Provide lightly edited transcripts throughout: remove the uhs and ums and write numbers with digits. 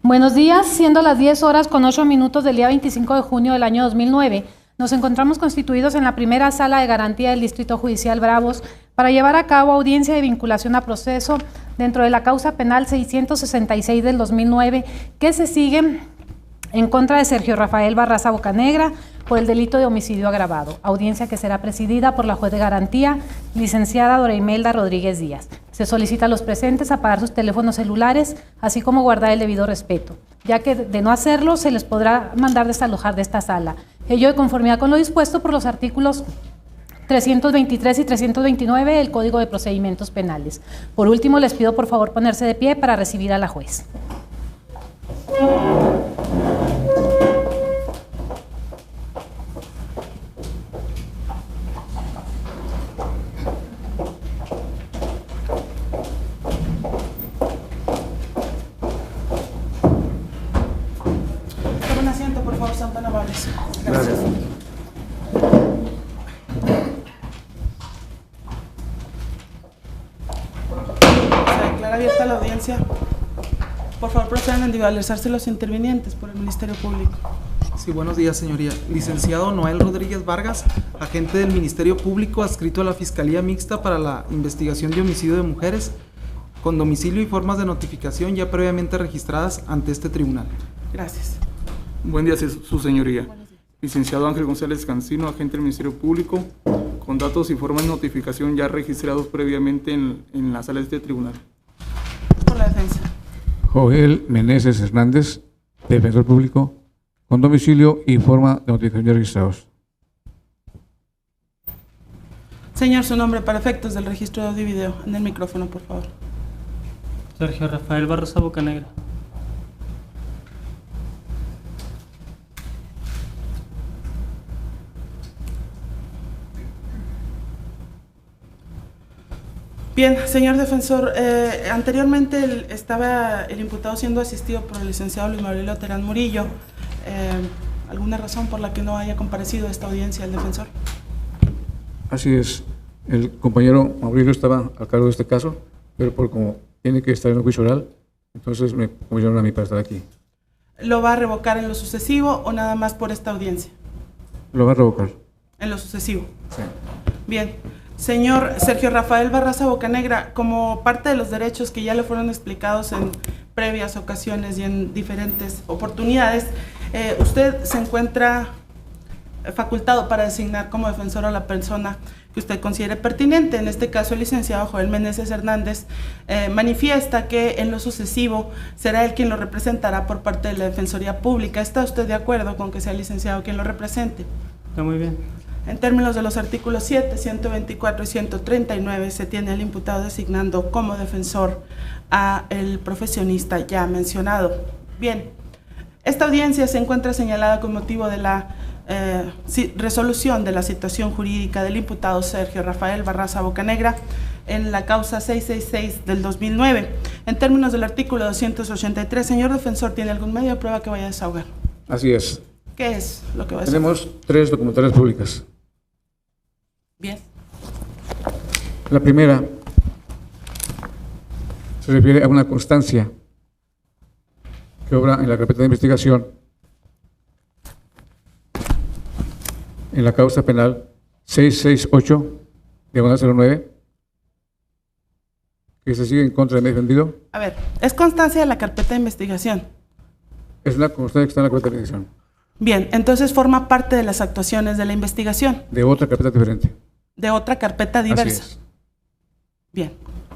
Buenos días, siendo las 10 horas con 8 minutos del día 25 de junio del año 2009, nos encontramos constituidos en la primera sala de garantía del Distrito Judicial Bravos para llevar a cabo audiencia de vinculación a proceso dentro de la causa penal 666 del 2009 que se sigue en contra de Sergio Rafael Barraza Bocanegra por el delito de homicidio agravado. Audiencia que será presidida por la juez de garantía, licenciada Dora Imelda Rodríguez Díaz. Se solicita a los presentes apagar sus teléfonos celulares, así como guardar el debido respeto, ya que de no hacerlo se les podrá mandar desalojar de esta sala. Ello de conformidad con lo dispuesto por los artículos 323 y 329 del Código de Procedimientos Penales. Por último, les pido por favor ponerse de pie para recibir a la juez. Toma un asiento, por favor, son tan amables. Gracias. Se declara abierta la audiencia. Por favor, procedan a individualizarse los intervinientes por el Ministerio Público. Sí, buenos días, señoría. Licenciado Noel Rodríguez Vargas, agente del Ministerio Público adscrito a la Fiscalía Mixta para la investigación de homicidio de mujeres, con domicilio y formas de notificación ya previamente registradas ante este tribunal. Gracias. Buen día, su señoría. Licenciado Ángel González Cancino, agente del Ministerio Público, con datos y formas de notificación ya registrados previamente en la sala de este tribunal. Por la defensa. Joel Meneses Hernández, defensor público, con domicilio y forma de notificación ya registrados. Señor, su nombre para efectos del registro de audio y video. En el micrófono, por favor. Sergio Rafael Barraza Bocanegra. Bien, señor defensor, anteriormente estaba el imputado siendo asistido por el licenciado Luis Mauricio Terán Murillo. ¿Alguna razón por la que no haya comparecido a esta audiencia el defensor? Así es, el compañero Mauricio estaba a cargo de este caso, pero por como tiene que estar en el juicio oral, entonces me convidaron a mí para estar aquí. ¿Lo va a revocar en lo sucesivo o nada más por esta audiencia? Lo va a revocar. En lo sucesivo. Sí. Bien. Señor Sergio Rafael Barraza Bocanegra, como parte de los derechos que ya le fueron explicados en previas ocasiones y en diferentes oportunidades, usted se encuentra facultado para designar como defensor a la persona que usted considere pertinente. En este caso, el licenciado Joel Meneses Hernández manifiesta que en lo sucesivo será él quien lo representará por parte de la Defensoría Pública. ¿Está usted de acuerdo con que sea el licenciado quien lo represente? Está muy bien. En términos de los artículos 7, 124 y 139, se tiene al imputado designando como defensor a el profesionista ya mencionado. Bien, esta audiencia se encuentra señalada con motivo de la resolución de la situación jurídica del imputado Sergio Rafael Barraza Bocanegra en la causa 666 del 2009. En términos del artículo 283, señor defensor, ¿tiene algún medio de prueba que vaya a desahogar? Así es. ¿Qué es lo que va a desahogar? Tenemos 3 documentales públicas. Bien. La primera se refiere a una constancia que obra en la carpeta de investigación en la causa penal 668/09 que se sigue en contra de mi defendido. A ver, es constancia de la carpeta de investigación. Es una constancia que está en la carpeta de investigación. Bien, entonces forma parte de las actuaciones de la investigación. De otra carpeta diferente. De otra carpeta diversa. Así es. Bien,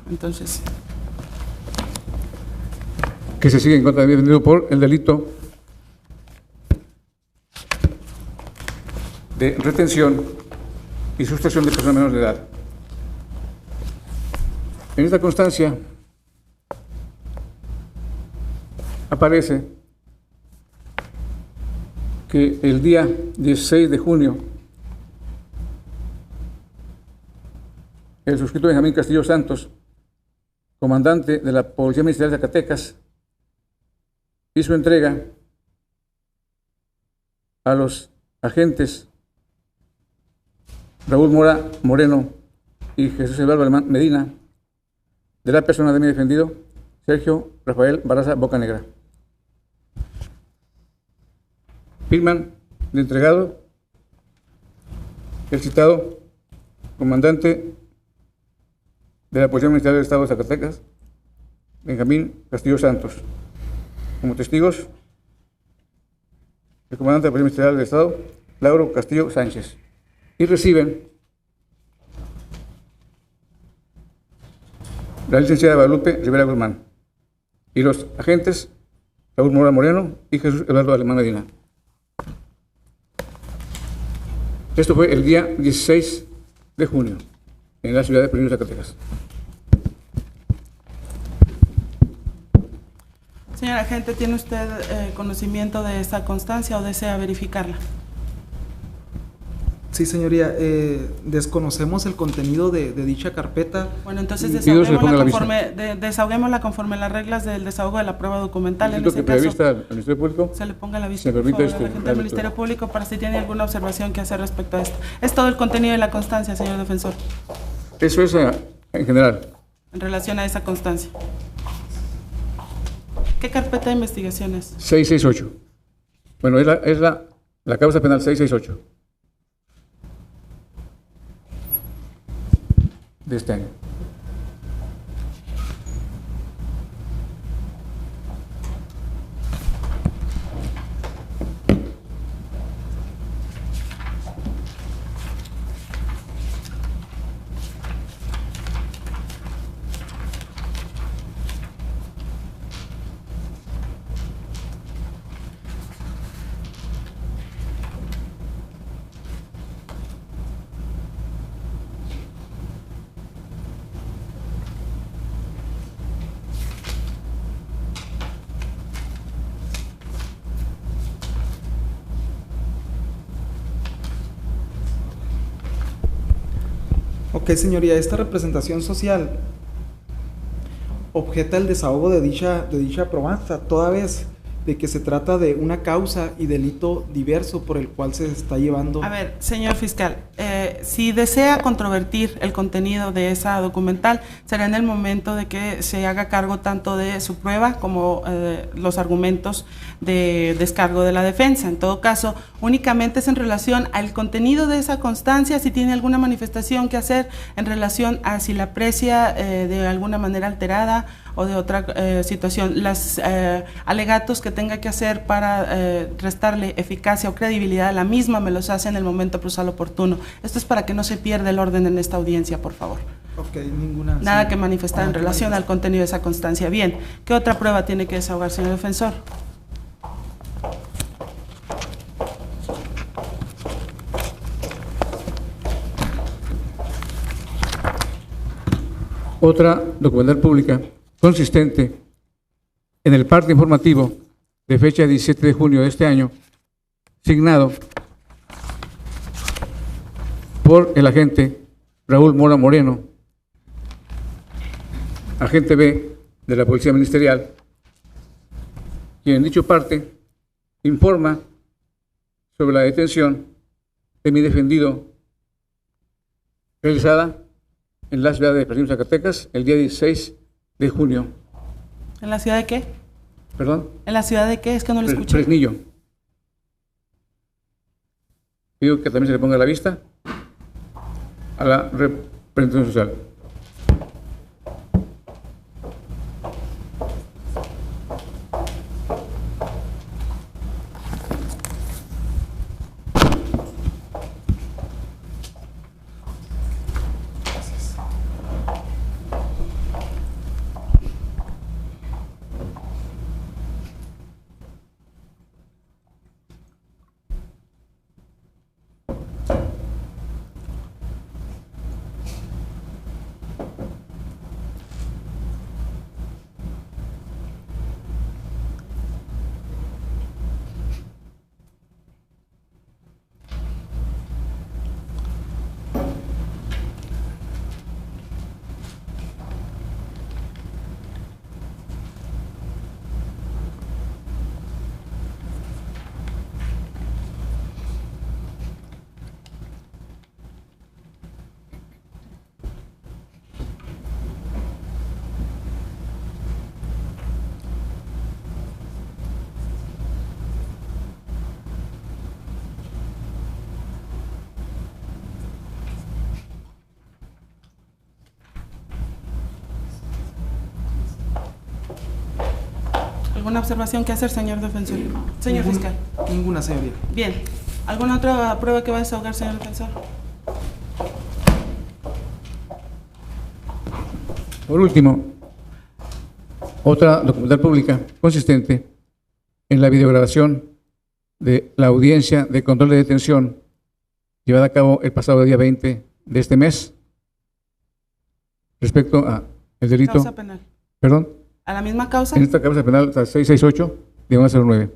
entonces. Que se sigue en contra de mi defendido por el delito de retención y sustracción de personas menores de edad. En esta constancia aparece que el día 16 de junio el suscrito Benjamín Castillo Santos, comandante de la Policía Ministerial de Zacatecas, hizo entrega a los agentes Raúl Moreno y Jesús Eduardo Alemán Medina de la persona de mi defendido Sergio Rafael Barraza Bocanegra. Firman de entregado el citado comandante de la Policía Ministerial del Estado de Zacatecas, Benjamín Castillo Santos. Como testigos, el comandante de la Policía Ministerial del Estado, Lauro Castillo Sánchez. Y reciben la licenciada Guadalupe Rivera Guzmán y los agentes Raúl Mora Moreno y Jesús Eduardo Alemán Medina. Esto fue el día 16 de junio en la ciudad de Primero, Zacatecas. Señor agente, ¿tiene usted conocimiento de esta constancia o desea verificarla? Sí, señoría, desconocemos el contenido de dicha carpeta. Bueno, entonces Pido se le ponga la desahoguémosla conforme a las reglas del desahogo de la prueba documental. En Necesito ese que caso, al Ministerio Público se le ponga la vista, se por permite favor, al agente del Ministerio Público para si tiene alguna observación que hacer respecto a esto. Es todo el contenido de la constancia, señor defensor, Eso es en general. en relación a esa constancia. ¿Qué carpeta de investigación es? 668. Bueno, es la causa penal 668 de este año. Ok, señoría, esta representación social objeta el desahogo de dicha probanza, toda vez de que se trata de una causa y delito diverso por el cual se está llevando. A ver, señor fiscal, si desea controvertir el contenido de esa documental, será en el momento de que se haga cargo tanto de su prueba como los argumentos de descargo de la defensa. En todo caso, únicamente es en relación al contenido de esa constancia, si tiene alguna manifestación que hacer en relación a si la aprecia de alguna manera alterada o de otra situación. Los alegatos que tenga que hacer para restarle eficacia o credibilidad a la misma me los hace en el momento procesal oportuno. Esto es para que no se pierda el orden en esta audiencia, por favor. Ok, ninguna. Nada que manifestar en relación al contenido de esa constancia. Bien, ¿qué otra prueba tiene que desahogar, señor defensor? Otra documental pública consistente en el parte informativo de fecha 17 de junio de este año, signado por el agente Raúl Mora Moreno, agente B de la Policía Ministerial, quien en dicho parte informa sobre la detención de mi defendido realizada en la ciudad de Presidio, Zacatecas, el día 16 de junio. ¿En la ciudad de qué? ¿Perdón? ¿En la ciudad de qué? Es que no lo escuché. Fresnillo. Pido que también se le ponga la vista a la representación social. ¿Alguna observación que hacer, señor defensor? Señor fiscal. Ninguna, señoría. Bien. ¿Alguna otra prueba que va a desahogar, señor defensor? Por último, otra documental pública consistente en la videograbación de la audiencia de control de detención llevada a cabo el pasado día 20 de este mes respecto a el delito. Causa penal. ¿Perdón? ¿A la misma causa? En esta causa penal 668-09,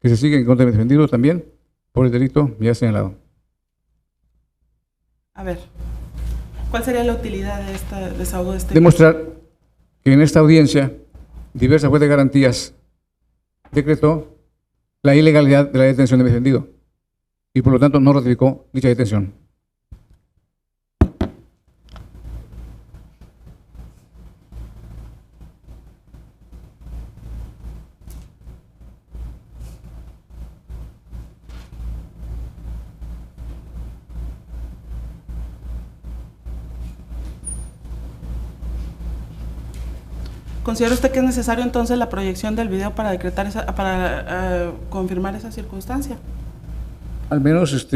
que se sigue en contra del defendido también por el delito ya señalado. A ver, ¿cuál sería la utilidad de este desahogo de este Demostrar que en esta audiencia diversa juez de garantías decretó la ilegalidad de la detención del defendido y por lo tanto no ratificó dicha detención. ¿Considera usted que es necesario entonces la proyección del video para decretar confirmar esa circunstancia? Al menos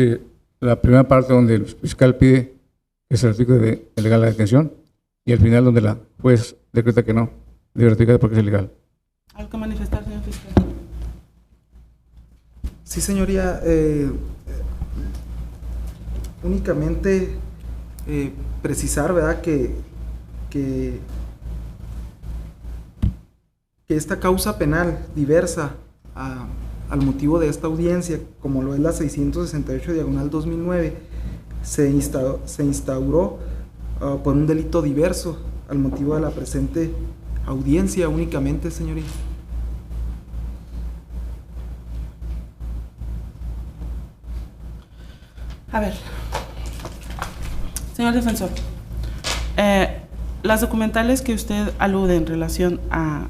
la primera parte donde el fiscal pide que se ratifique ilegal la detención y al final donde la juez decreta que no debe ratificar porque es ilegal. ¿Algo que manifestar, señor fiscal? Sí, señoría. Únicamente precisar, ¿verdad?, que esta causa penal diversa al motivo de esta audiencia, como lo es la 668/2009, se instauró por un delito diverso al motivo de la presente audiencia únicamente, señoría. A ver, señor defensor, las documentales que usted alude en relación a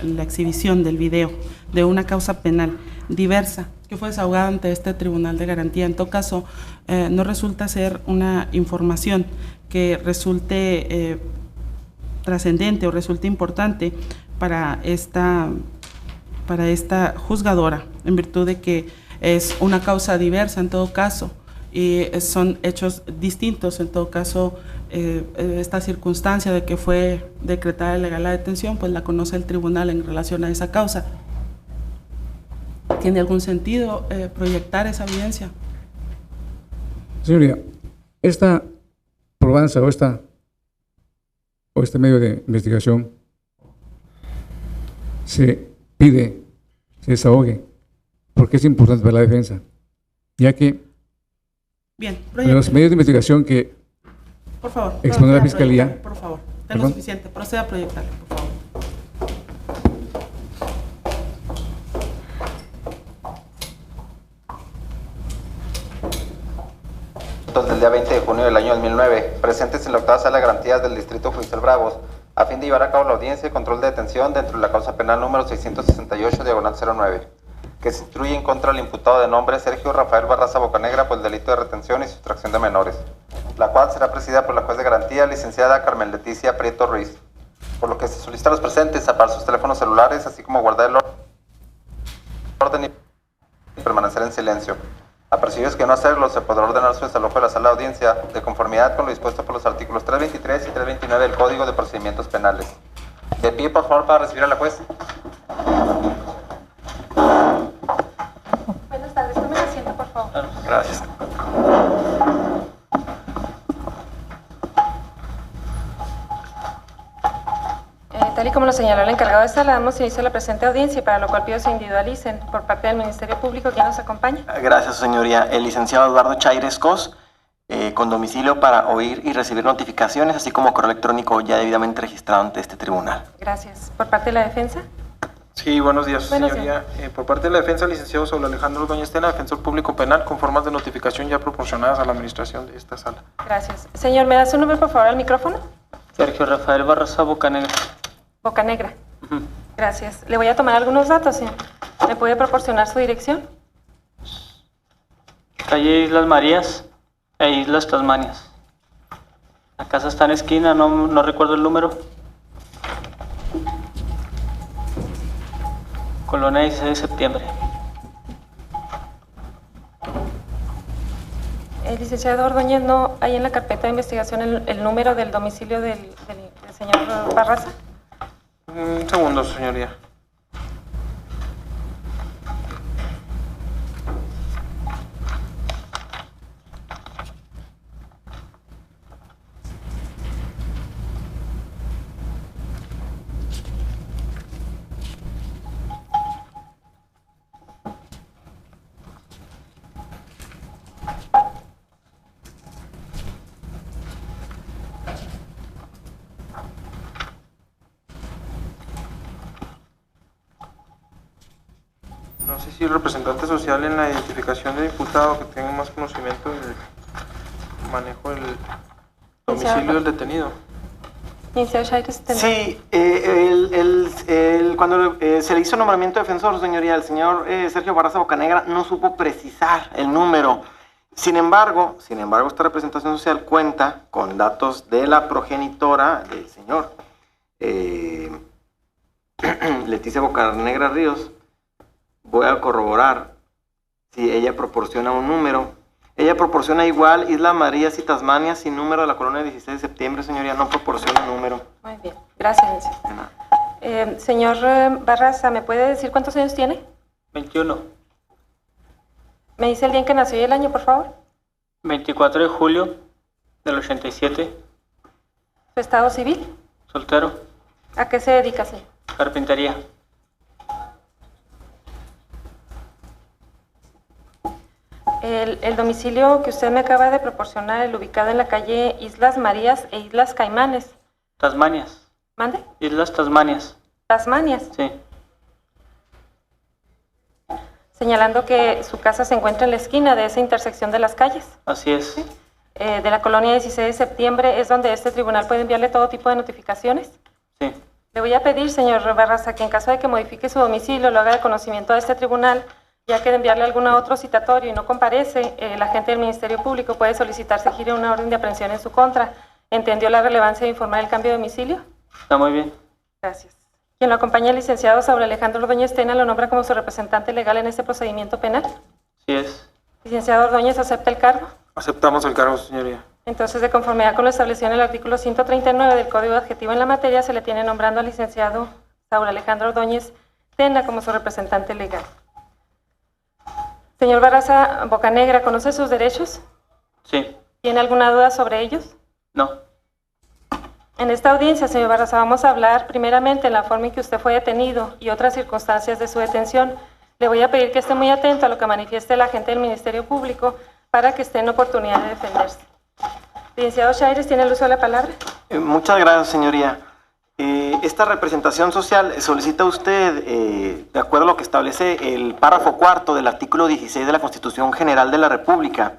la exhibición del video de una causa penal diversa que fue desahogada ante este Tribunal de Garantía, en todo caso, no resulta ser una información que resulte trascendente o resulte importante para esta juzgadora, en virtud de que es una causa diversa en todo caso y son hechos distintos. En todo caso, esta circunstancia de que fue decretada ilegal la detención, pues la conoce el tribunal en relación a esa causa. ¿Tiene algún sentido proyectar esa evidencia? Señoría, esta probanza o este medio de investigación se pide, se desahogue, porque es importante para la defensa, ya que bien, los medios de investigación que por favor, expone la Fiscalía, por favor, tengo suficiente, proceda a proyectarlo, por favor. Del día 20 de junio del año 2009, presentes en la octava sala de garantías del Distrito Judicial Bravos, a fin de llevar a cabo la audiencia de control de detención dentro de la causa penal número 668/09, que se instruye en contra del imputado de nombre Sergio Rafael Barraza Bocanegra por el delito de retención y sustracción de menores, la cual será presidida por la juez de garantía, licenciada Carmen Leticia Prieto Ruiz, por lo que se solicita a los presentes apagar sus teléfonos celulares, así como guardar el orden y permanecer en silencio. Apercibidos que no hacerlo, se podrá ordenar su desalojo de la sala de audiencia de conformidad con lo dispuesto por los artículos 323 y 329 del Código de Procedimientos Penales. De pie, por favor, para recibir a la juez. Buenas tardes, tome asiento, por favor. Gracias. Tal y como lo señaló el encargado de sala, damos inicio a la presente audiencia, para lo cual pido se individualicen por parte del Ministerio Público. ¿Quién nos acompaña? Gracias, señoría. El licenciado Eduardo Chaires Cos, con domicilio para oír y recibir notificaciones, así como correo electrónico ya debidamente registrado ante este tribunal. Gracias. ¿Por parte de la defensa? Sí, buenos días, Buenos señoría. Por parte de la defensa, el licenciado Saúl Alejandro Doña Estela, defensor público penal, con formas de notificación ya proporcionadas a la administración de esta sala. Gracias. Señor, ¿me da su nombre, por favor, al micrófono? Sergio Rafael Barraza Bocanegra. Bocanegra. Gracias. Le voy a tomar algunos datos, señor. ¿Me puede proporcionar su dirección? Calle Islas Marías e Islas Tasmanias. La casa está en esquina, no recuerdo el número. Colonia 16 de septiembre. Licenciado Ordóñez, ¿no hay en la carpeta de investigación el número del domicilio del señor Barraza? Un segundo, señoría. No sé si el representante social en la identificación del imputado que tenga más conocimiento del manejo del domicilio del detenido. Licenciado Chaires, Sí, cuando se le hizo nombramiento de defensor, señoría, el señor Sergio Barraza Bocanegra no supo precisar el número. Sin embargo, esta representación social cuenta con datos de la progenitora del señor Leticia Bocanegra Ríos. Voy a corroborar si ella proporciona un número. Ella proporciona igual Isla Marías y Tasmania sin número de la colonia 16 de septiembre, señoría, no proporciona un número. Muy bien, gracias, licenciado. Señor Barraza, ¿me puede decir cuántos años tiene? 21. ¿Me dice el día en que nació y el año, por favor? 24 de julio del 87. ¿Su estado civil? Soltero. ¿A qué se dedica, señor? Carpintería. El domicilio que usted me acaba de proporcionar, el ubicado en la calle Islas Marías e Islas Caimanes. Tasmanias. ¿Mande? Islas Tasmanias. Tasmanias. Sí. Señalando que su casa se encuentra en la esquina de esa intersección de las calles. Así es. ¿Sí? De la colonia 16 de septiembre, ¿es donde este tribunal puede enviarle todo tipo de notificaciones? Sí. Le voy a pedir, señor Barraza, que en caso de que modifique su domicilio, lo haga de conocimiento de este tribunal, ya que de enviarle algún otro citatorio y no comparece, el agente del Ministerio Público puede solicitar se gire una orden de aprehensión en su contra. ¿Entendió la relevancia de informar el cambio de domicilio? Está muy bien. Gracias. Quien lo acompaña, el licenciado Saúl Alejandro Ordóñez Tena, lo nombra como su representante legal en este procedimiento penal. Sí es. Licenciado Ordóñez, ¿acepta el cargo? Aceptamos el cargo, señoría. Entonces, de conformidad con lo establecido en el artículo 139 del Código Adjetivo en la materia, se le tiene nombrando al licenciado Saúl Alejandro Ordóñez Tena como su representante legal. Señor Barraza Bocanegra, ¿conoce sus derechos? Sí. ¿Tiene alguna duda sobre ellos? No. En esta audiencia, señor Barraza, vamos a hablar primeramente en la forma en que usted fue detenido y otras circunstancias de su detención. Le voy a pedir que esté muy atento a lo que manifieste el agente del Ministerio Público para que esté en oportunidad de defenderse. Licenciado Chaires, ¿tiene el uso de la palabra? Muchas gracias, señoría. Esta representación social solicita usted, de acuerdo a lo que establece el párrafo cuarto del artículo 16 de la Constitución General de la República,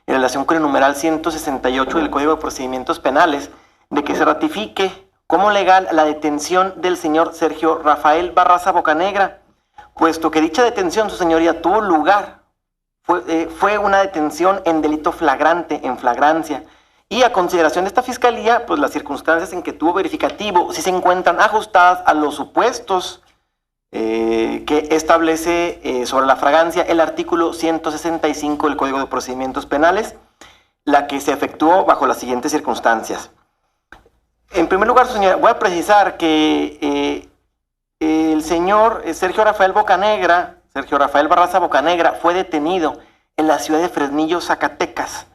en relación con el numeral 168 del Código de Procedimientos Penales, de que se ratifique como legal la detención del señor Sergio Rafael Barraza Bocanegra, puesto que dicha detención, su señoría, tuvo lugar, fue una detención en delito flagrante, en flagrancia, y a consideración de esta fiscalía, pues las circunstancias en que tuvo verificativo sí se encuentran ajustadas a los supuestos que establece sobre la fragancia el artículo 165 del Código de Procedimientos Penales, la que se efectuó bajo las siguientes circunstancias. En primer lugar, señora, voy a precisar que el señor Sergio Rafael Barraza Bocanegra, fue detenido en la ciudad de Fresnillo, Zacatecas,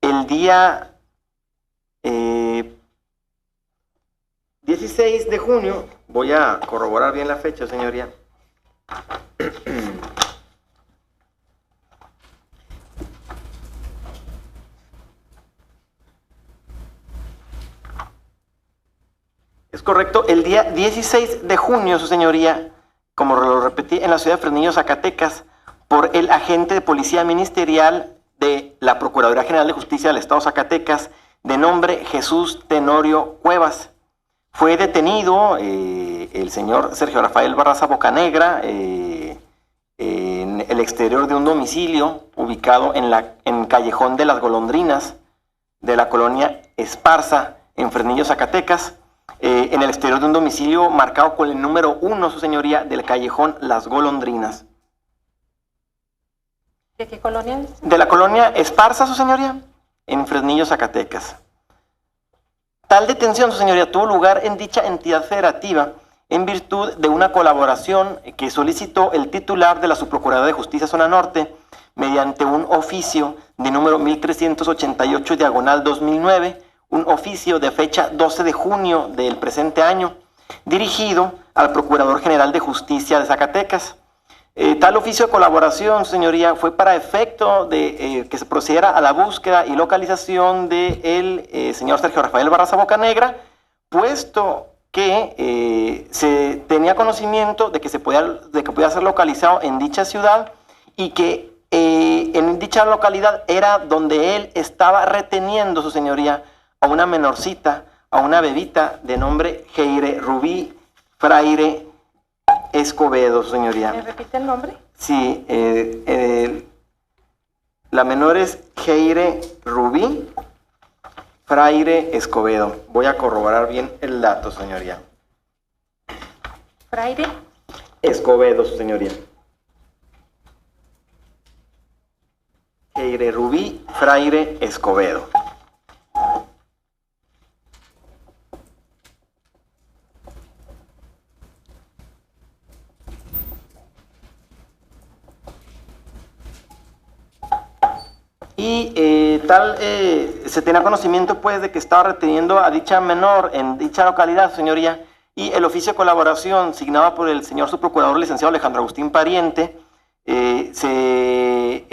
el día 16 de junio, voy a corroborar bien la fecha, señoría. Es correcto, el día 16 de junio, su señoría, como lo repetí, en la ciudad de Fresnillo, Zacatecas, por el agente de policía ministerial de la Procuraduría General de Justicia del Estado de Zacatecas, de nombre Jesús Tenorio Cuevas. Fue detenido el señor Sergio Rafael Barraza Bocanegra en el exterior de un domicilio ubicado en Callejón de las Golondrinas de la colonia Esparza, en Fresnillo, Zacatecas, en el exterior de un domicilio marcado con el número 1, su señoría, del callejón Las Golondrinas. ¿De qué colonia es? De la colonia Esparza, su señoría, en Fresnillo, Zacatecas. Tal detención, su señoría, tuvo lugar en dicha entidad federativa en virtud de una colaboración que solicitó el titular de la Subprocuraduría de Justicia Zona Norte mediante un oficio de número 1388 diagonal 2009, un oficio de fecha 12 de junio del presente año, dirigido al Procurador General de Justicia de Zacatecas. Tal oficio de colaboración, señoría, fue para efecto de que se procediera a la búsqueda y localización del señor Sergio Rafael Barraza Bocanegra, puesto que se tenía conocimiento de que podía ser localizado en dicha ciudad y que en dicha localidad era donde él estaba reteniendo, su señoría, a una menorcita, a una bebita de nombre Heire Rubí Fraire Escobedo, su señoría. ¿Me repite el nombre? Sí, la menor es Heire Rubí Fraire Escobedo. Voy a corroborar bien el dato, señoría. ¿Fraire? Escobedo, su señoría. Heire Rubí Fraire Escobedo. Y se tenía conocimiento pues de que estaba reteniendo a dicha menor en dicha localidad, señoría, y el oficio de colaboración signado por el señor subprocurador licenciado Alejandro Agustín Pariente se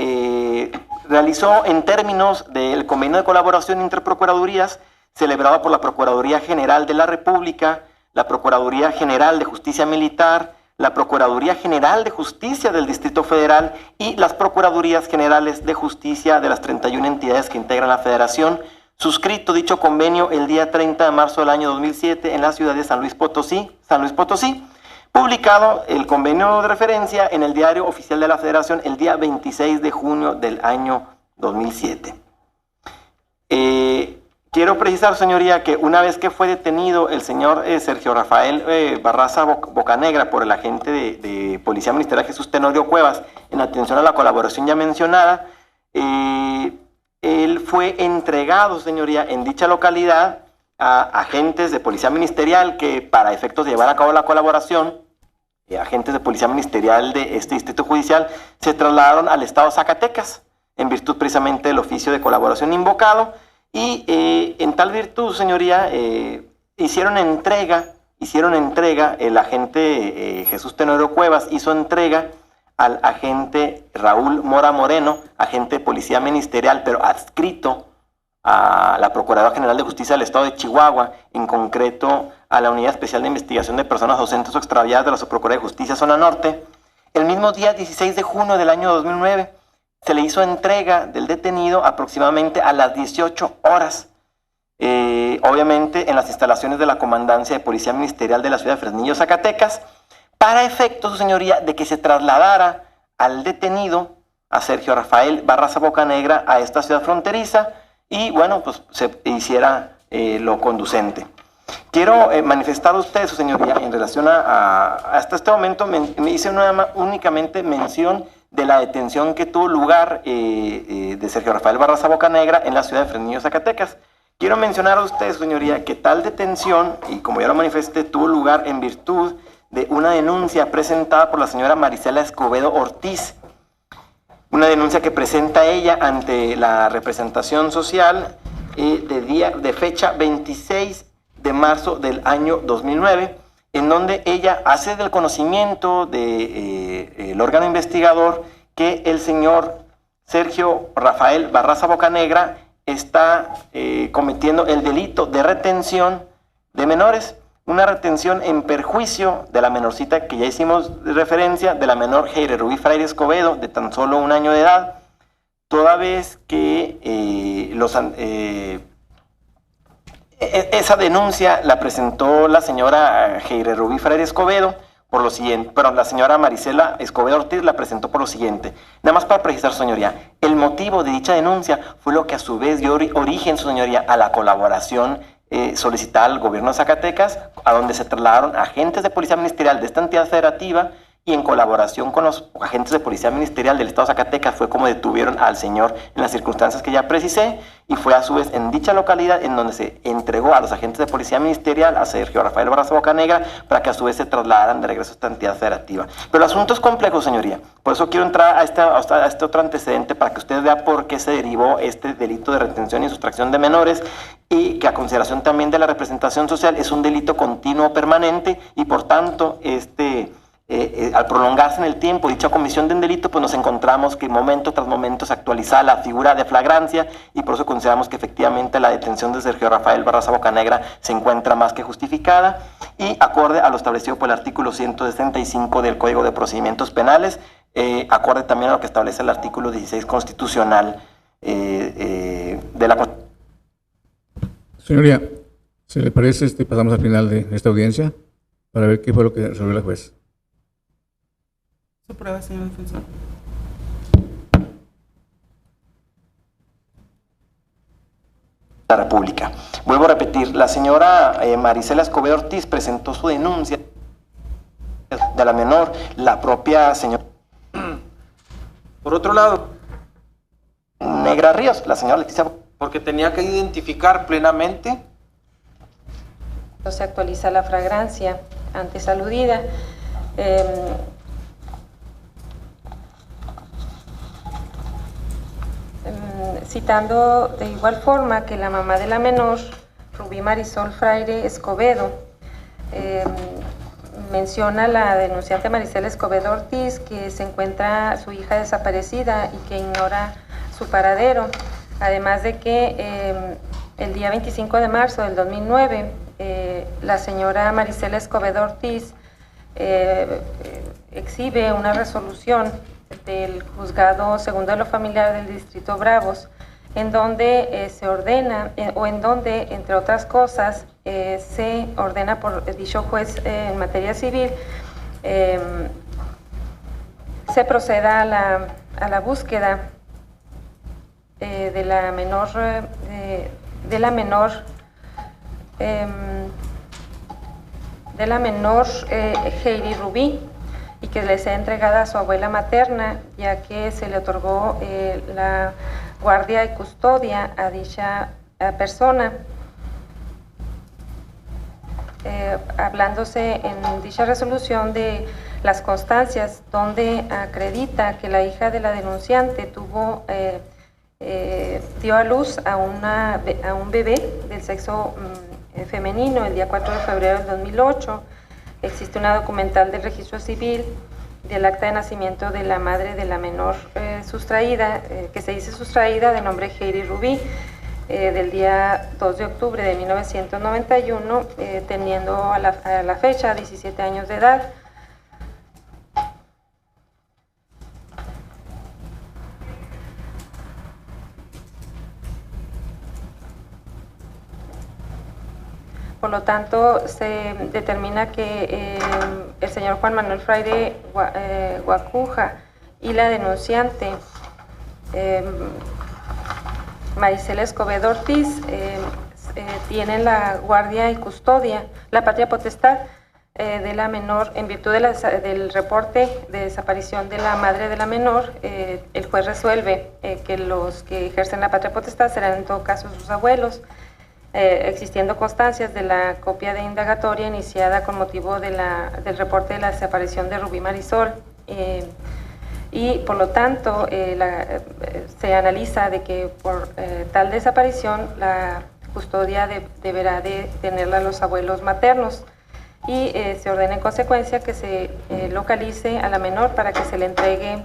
realizó en términos del convenio de colaboración interprocuradurías celebrado por la Procuraduría General de la República, la Procuraduría General de Justicia Militar, la Procuraduría General de Justicia del Distrito Federal y las Procuradurías Generales de Justicia de las 31 entidades que integran la Federación, suscrito dicho convenio el día 30 de marzo del año 2007 en la ciudad de San Luis Potosí, publicado el convenio de referencia en el Diario Oficial de la Federación el día 26 de junio del año 2007. Quiero precisar, señoría, que una vez que fue detenido el señor Sergio Rafael Barraza Bocanegra por el agente de Policía Ministerial Jesús Tenorio Cuevas en atención a la colaboración ya mencionada, él fue entregado, señoría, en dicha localidad a agentes de Policía Ministerial que para efectos de llevar a cabo la colaboración, agentes de Policía Ministerial de este Distrito Judicial se trasladaron al estado de Zacatecas en virtud precisamente del oficio de colaboración invocado. Y en tal virtud, señoría, hicieron entrega, el agente Jesús Tenorio Cuevas hizo entrega al agente Raúl Mora Moreno, agente de Policía Ministerial, pero adscrito a la Procuraduría General de Justicia del Estado de Chihuahua, en concreto a la Unidad Especial de Investigación de Personas Ausentes o Extraviadas de la Subprocuraduría de Justicia Zona Norte. El mismo día 16 de junio del año 2009, se le hizo entrega del detenido aproximadamente a las 18 horas, obviamente en las instalaciones de la Comandancia de Policía Ministerial de la ciudad de Fresnillo, Zacatecas, para efecto, su señoría, de que se trasladara al detenido, a Sergio Rafael Barraza Bocanegra, a esta ciudad fronteriza y, bueno, pues se hiciera lo conducente. Quiero manifestar a usted, su señoría, en relación hasta este momento me hice únicamente mención de la detención que tuvo lugar de Sergio Rafael Barraza Bocanegra en la ciudad de Fresnillo, Zacatecas. Quiero mencionar a usted, señoría, que tal detención, y como ya lo manifesté, tuvo lugar en virtud de una denuncia presentada por la señora Marisela Escobedo Ortiz, una denuncia que presenta ella ante la representación social de fecha 26 de marzo del año 2009, en donde ella hace del conocimiento del órgano investigador que el señor Sergio Rafael Barraza Bocanegra está cometiendo el delito de retención de menores, una retención en perjuicio de la menorcita que ya hicimos referencia, de la menor Heire Rubí Fraire Escobedo, de tan solo 1 año de edad, toda vez que esa denuncia la presentó la señora Heire Rubí Fraire Escobedo por lo siguiente, pero la señora Marisela Escobedo Ortiz la presentó por lo siguiente. Nada más para precisar, su señoría, el motivo de dicha denuncia fue lo que a su vez dio origen, su señoría, a la colaboración solicitada al gobierno de Zacatecas, a donde se trasladaron agentes de policía ministerial de esta entidad federativa, y en colaboración con los agentes de policía ministerial del estado de Zacatecas fue como detuvieron al señor en las circunstancias que ya precisé, y fue a su vez en dicha localidad en donde se entregó a los agentes de policía ministerial, a Sergio Rafael Barraza Bocanegra, para que a su vez se trasladaran de regreso a esta entidad federativa. Pero el asunto es complejo, señoría, por eso quiero entrar a este otro antecedente para que usted vea por qué se derivó este delito de retención y sustracción de menores, y que a consideración también de la representación social es un delito continuo permanente, y por tanto al prolongarse en el tiempo dicha comisión de un delito, pues nos encontramos que momento tras momento se actualiza la figura de flagrancia, y por eso consideramos que efectivamente la detención de Sergio Rafael Barraza Bocanegra se encuentra más que justificada y acorde a lo establecido por el artículo 165 del Código de Procedimientos Penales, acorde también a lo que establece el artículo 16 constitucional de la... Señoría, si le parece, pasamos al final de esta audiencia para ver qué fue lo que resolvió la juez. Su prueba, señor defensor. La República. Vuelvo a repetir, la señora Marisela Escobedo Ortiz presentó su denuncia de la menor, la propia señora. Por otro lado, Negra Ríos, la señora Leticia. porque tenía que identificar plenamente. Se actualiza la flagrancia antes aludida. Citando de igual forma que la mamá de la menor, Rubí Marisol Fraire Escobedo, menciona la denunciante Marisela Escobedo Ortiz que se encuentra su hija desaparecida y que ignora su paradero, además de que el día 25 de marzo del 2009 la señora Marisela Escobedo Ortiz exhibe una resolución del Juzgado Segundo de lo Familiar del Distrito Bravos, en donde se ordena, o en donde, entre otras cosas, se ordena por dicho juez en materia civil, se proceda a la búsqueda de la menor Heidi Rubí, y que le sea entregada a su abuela materna, ya que se le otorgó la guardia y custodia a dicha persona. Hablándose en dicha resolución de las constancias donde acredita que la hija de la denunciante dio a luz a un bebé del sexo femenino el día 4 de febrero del 2008, existe una documental del registro civil del acta de nacimiento de la madre de la menor sustraída, que se dice sustraída, de nombre Heidi Rubí, del día 2 de octubre de 1991, teniendo a la fecha 17 años de edad. Por lo tanto, se determina que el señor Juan Manuel Fraire Guacuja y la denunciante Marisela Escobedo Ortiz tienen la guardia y custodia, la patria potestad de la menor en virtud del reporte de desaparición de la madre de la menor. El juez resuelve que los que ejercen la patria potestad serán en todo caso sus abuelos, existiendo constancias de la copia de indagatoria iniciada con motivo del reporte de la desaparición de Rubí Marisol, y por lo tanto se analiza de que por tal desaparición la custodia deberá de tenerla los abuelos maternos, y se ordena en consecuencia que se localice a la menor para que se le entregue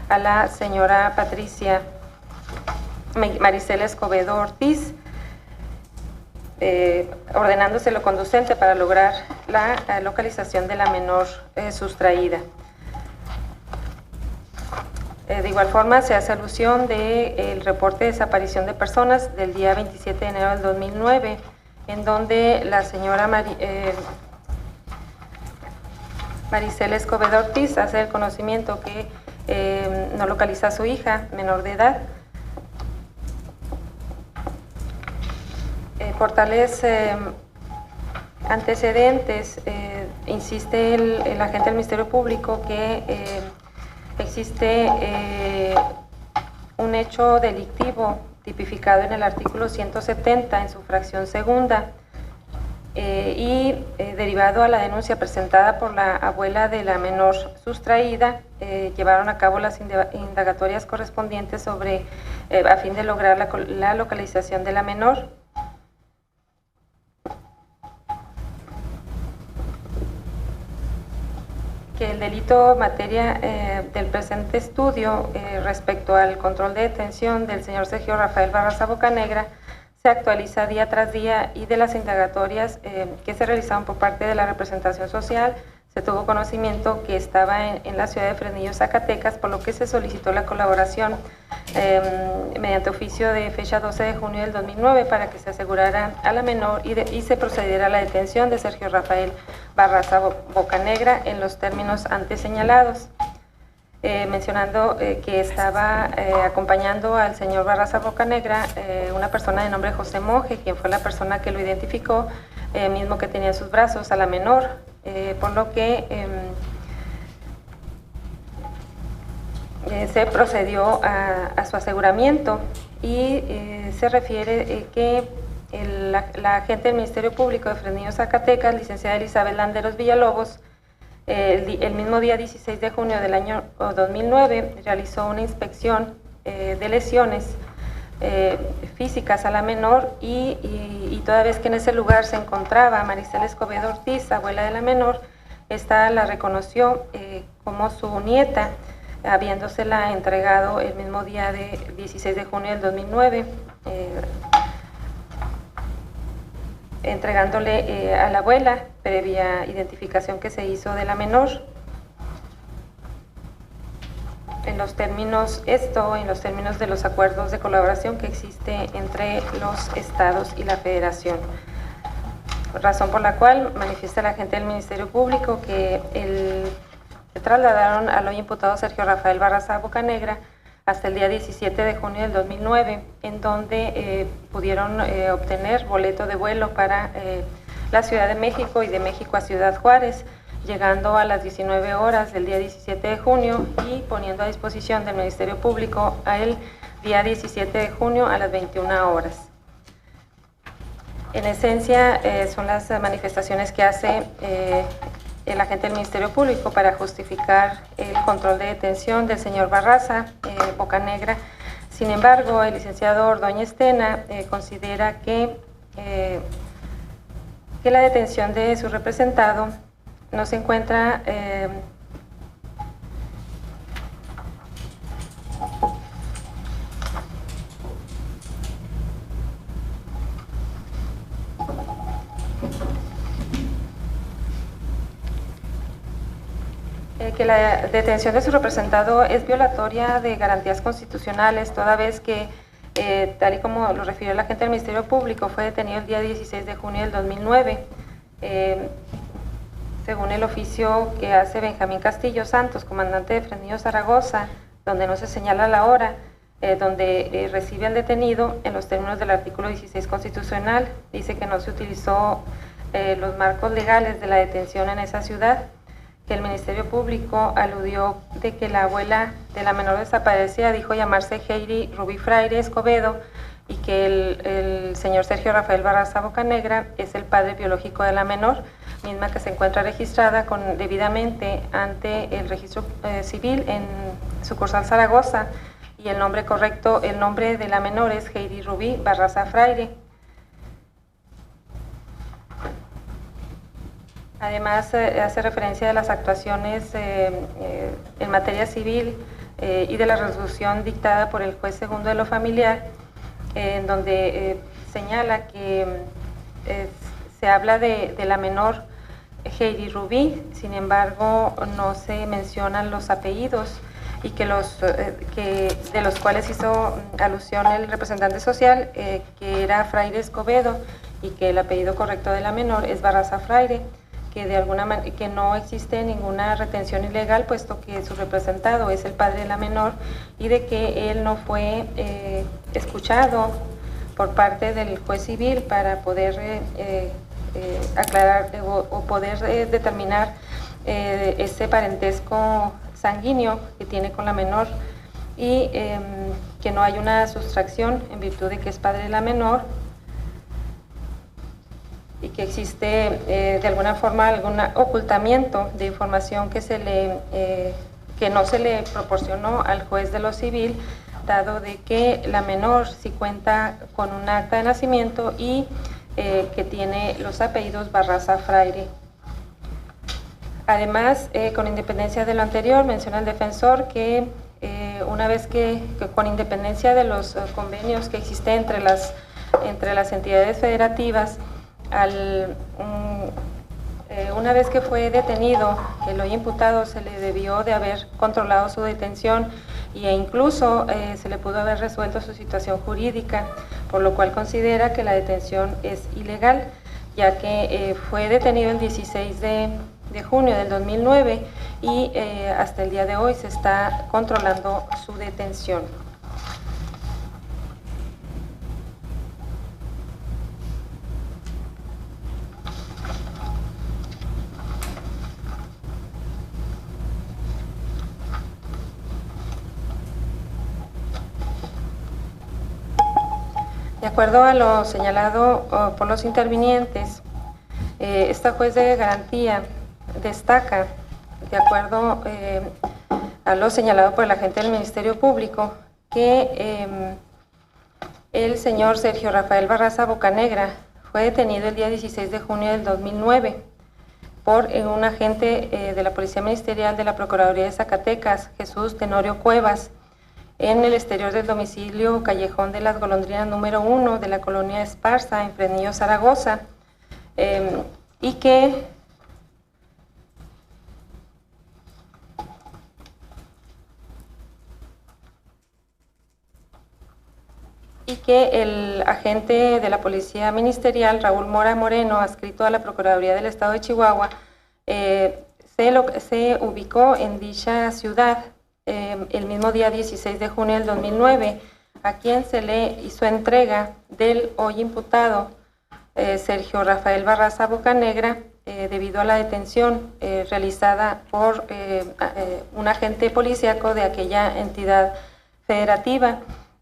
a la señora Patricia Marisela Escobedo Ortiz, ordenándose lo conducente para lograr la localización de la menor sustraída. De igual forma, se hace alusión del reporte de desaparición de personas del día 27 de enero del 2009, en donde la señora Marisela Escobedo Ortiz hace el conocimiento que no localiza a su hija menor de edad. por tales antecedentes, insiste el agente del Ministerio Público que existe un hecho delictivo tipificado en el artículo 170 en su fracción segunda y derivado a la denuncia presentada por la abuela de la menor sustraída, llevaron a cabo las indagatorias correspondientes sobre a fin de lograr la localización de la menor. Que el delito materia del presente estudio respecto al control de detención del señor Sergio Rafael Barraza Bocanegra se actualiza día tras día y de las indagatorias que se realizaron por parte de la representación social se tuvo conocimiento que estaba en la ciudad de Fresnillo, Zacatecas, por lo que se solicitó la colaboración mediante oficio de fecha 12 de junio del 2009 para que se asegurara a la menor y se procediera a la detención de Sergio Rafael Barraza Bocanegra en los términos antes señalados. Mencionando que estaba acompañando al señor Barraza Bocanegra una persona de nombre José Monje, quien fue la persona que lo identificó, mismo que tenía en sus brazos a la menor, por lo que se procedió a su aseguramiento y se refiere que la agente del Ministerio Público de Fresnillo, Zacatecas, licenciada Elizabeth Landeros Villalobos, el mismo día 16 de junio del año 2009 realizó una inspección de lesiones físicas a la menor y toda vez que en ese lugar se encontraba Maricela Escobedo Ortiz, abuela de la menor, esta la reconoció como su nieta, habiéndosela entregado el mismo día de 16 de junio del 2009, entregándole a la abuela previa identificación que se hizo de la menor. En los términos de los acuerdos de colaboración que existe entre los estados y la federación. Razón por la cual manifiesta la agente del Ministerio Público que se trasladaron al hoy imputado Sergio Rafael Barraza Bocanegra hasta el día 17 de junio del 2009, en donde pudieron obtener boleto de vuelo para la Ciudad de México y de México a Ciudad Juárez, llegando a las 19 horas del día 17 de junio y poniendo a disposición del Ministerio Público el día 17 de junio a las 21 horas. En esencia, son las manifestaciones que hace el agente del Ministerio Público para justificar el control de detención del señor Barraza Bocanegra. Sin embargo, el licenciado Ordóñez Tena considera que la detención de su representado no se encuentra que la detención de su representado es violatoria de garantías constitucionales, toda vez que, tal y como lo refirió la agente del Ministerio Público, fue detenido el día 16 de junio del 2009. Según el oficio que hace Benjamín Castillo Santos, comandante de Fresnillo, Zaragoza, donde no se señala la hora, donde recibe al detenido en los términos del artículo 16 constitucional, dice que no se utilizó los marcos legales de la detención en esa ciudad, que el Ministerio Público aludió de que la abuela de la menor desaparecida dijo llamarse Heidi Rubí Fraire Escobedo y que el señor Sergio Rafael Barraza Bocanegra es el padre biológico de la menor, misma que se encuentra registrada debidamente ante el registro civil en sucursal Zaragoza, y el nombre correcto, el nombre de la menor es Heidi Rubí Barraza Fraire. Además, hace referencia de las actuaciones en materia civil y de la resolución dictada por el juez segundo de lo familiar, en donde señala que se habla de la menor Heidi Rubí, sin embargo no se mencionan los apellidos y que de los cuales hizo alusión el representante social, que era Fraire Escobedo, y que el apellido correcto de la menor es Barraza Fraire, que de alguna manera que no existe ninguna retención ilegal, puesto que su representado es el padre de la menor y de que él no fue escuchado por parte del juez civil para poder aclarar o poder determinar ese parentesco sanguíneo que tiene con la menor y que no hay una sustracción en virtud de que es padre de la menor y que existe de alguna forma algún ocultamiento de información que que no se le proporcionó al juez de lo civil, dado de que la menor sí cuenta con un acta de nacimiento y que tiene los apellidos Barraza Fraire. Además, con independencia de lo anterior, menciona el defensor que una vez que con independencia de los convenios que existen entre las entidades federativas, una vez que fue detenido, el hoy imputado se le debió de haber controlado su detención e incluso se le pudo haber resuelto su situación jurídica, por lo cual considera que la detención es ilegal, ya que fue detenido el 16 de junio del 2009 y hasta el día de hoy se está controlando su detención. De acuerdo a lo señalado por los intervinientes, esta juez de garantía destaca, de acuerdo a lo señalado por el agente del Ministerio Público, que el señor Sergio Rafael Barraza Bocanegra fue detenido el día 16 de junio del 2009 por un agente de la Policía Ministerial de la Procuraduría de Zacatecas, Jesús Tenorio Cuevas, en el exterior del domicilio Callejón de las Golondrinas número 1 de la colonia Esparza, en Fresnillo, Zaragoza, y que el agente de la Policía Ministerial, Raúl Mora Moreno, adscrito a la Procuraduría del Estado de Chihuahua, se ubicó en dicha ciudad el mismo día 16 de junio del 2009, a quien se le hizo entrega del hoy imputado Sergio Rafael Barraza Bocanegra, debido a la detención realizada por un agente policíaco de aquella entidad federativa.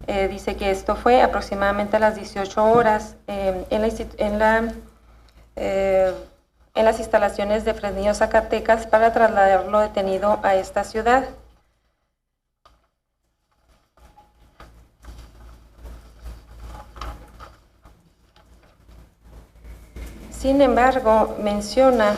Dice que esto fue aproximadamente a las 18 horas en las instalaciones de Fresnillo, Zacatecas, para trasladarlo detenido a esta ciudad. Sin embargo, menciona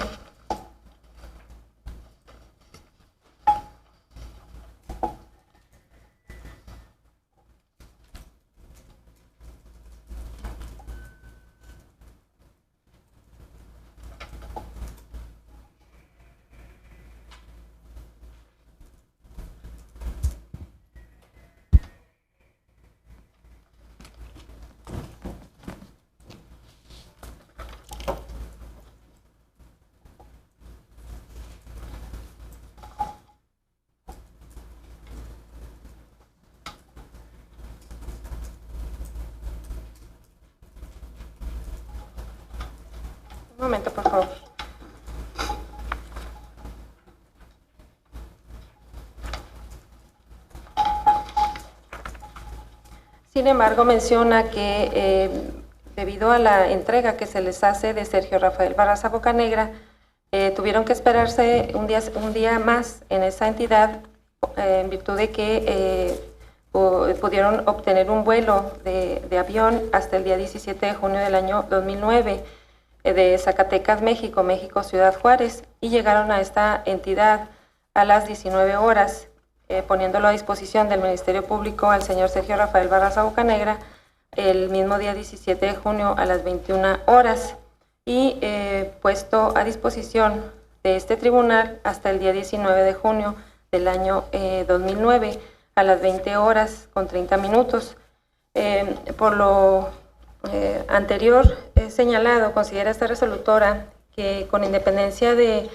un momento, por favor. Sin embargo, menciona que debido a la entrega que se les hace de Sergio Rafael Barraza Bocanegra, tuvieron que esperarse un día más en esa entidad en virtud de que pudieron obtener un vuelo de avión hasta el día 17 de junio del año 2009 de Zacatecas, México, Ciudad Juárez, y llegaron a esta entidad a las 19 horas, poniéndolo a disposición del Ministerio Público al señor Sergio Rafael Barraza Bocanegra el mismo día 17 de junio a las 21 horas y puesto a disposición de este tribunal hasta el día 19 de junio del año 2009 a las 20 horas con 30 minutos. Por lo anterior señalado, considera esta resolutora que con independencia del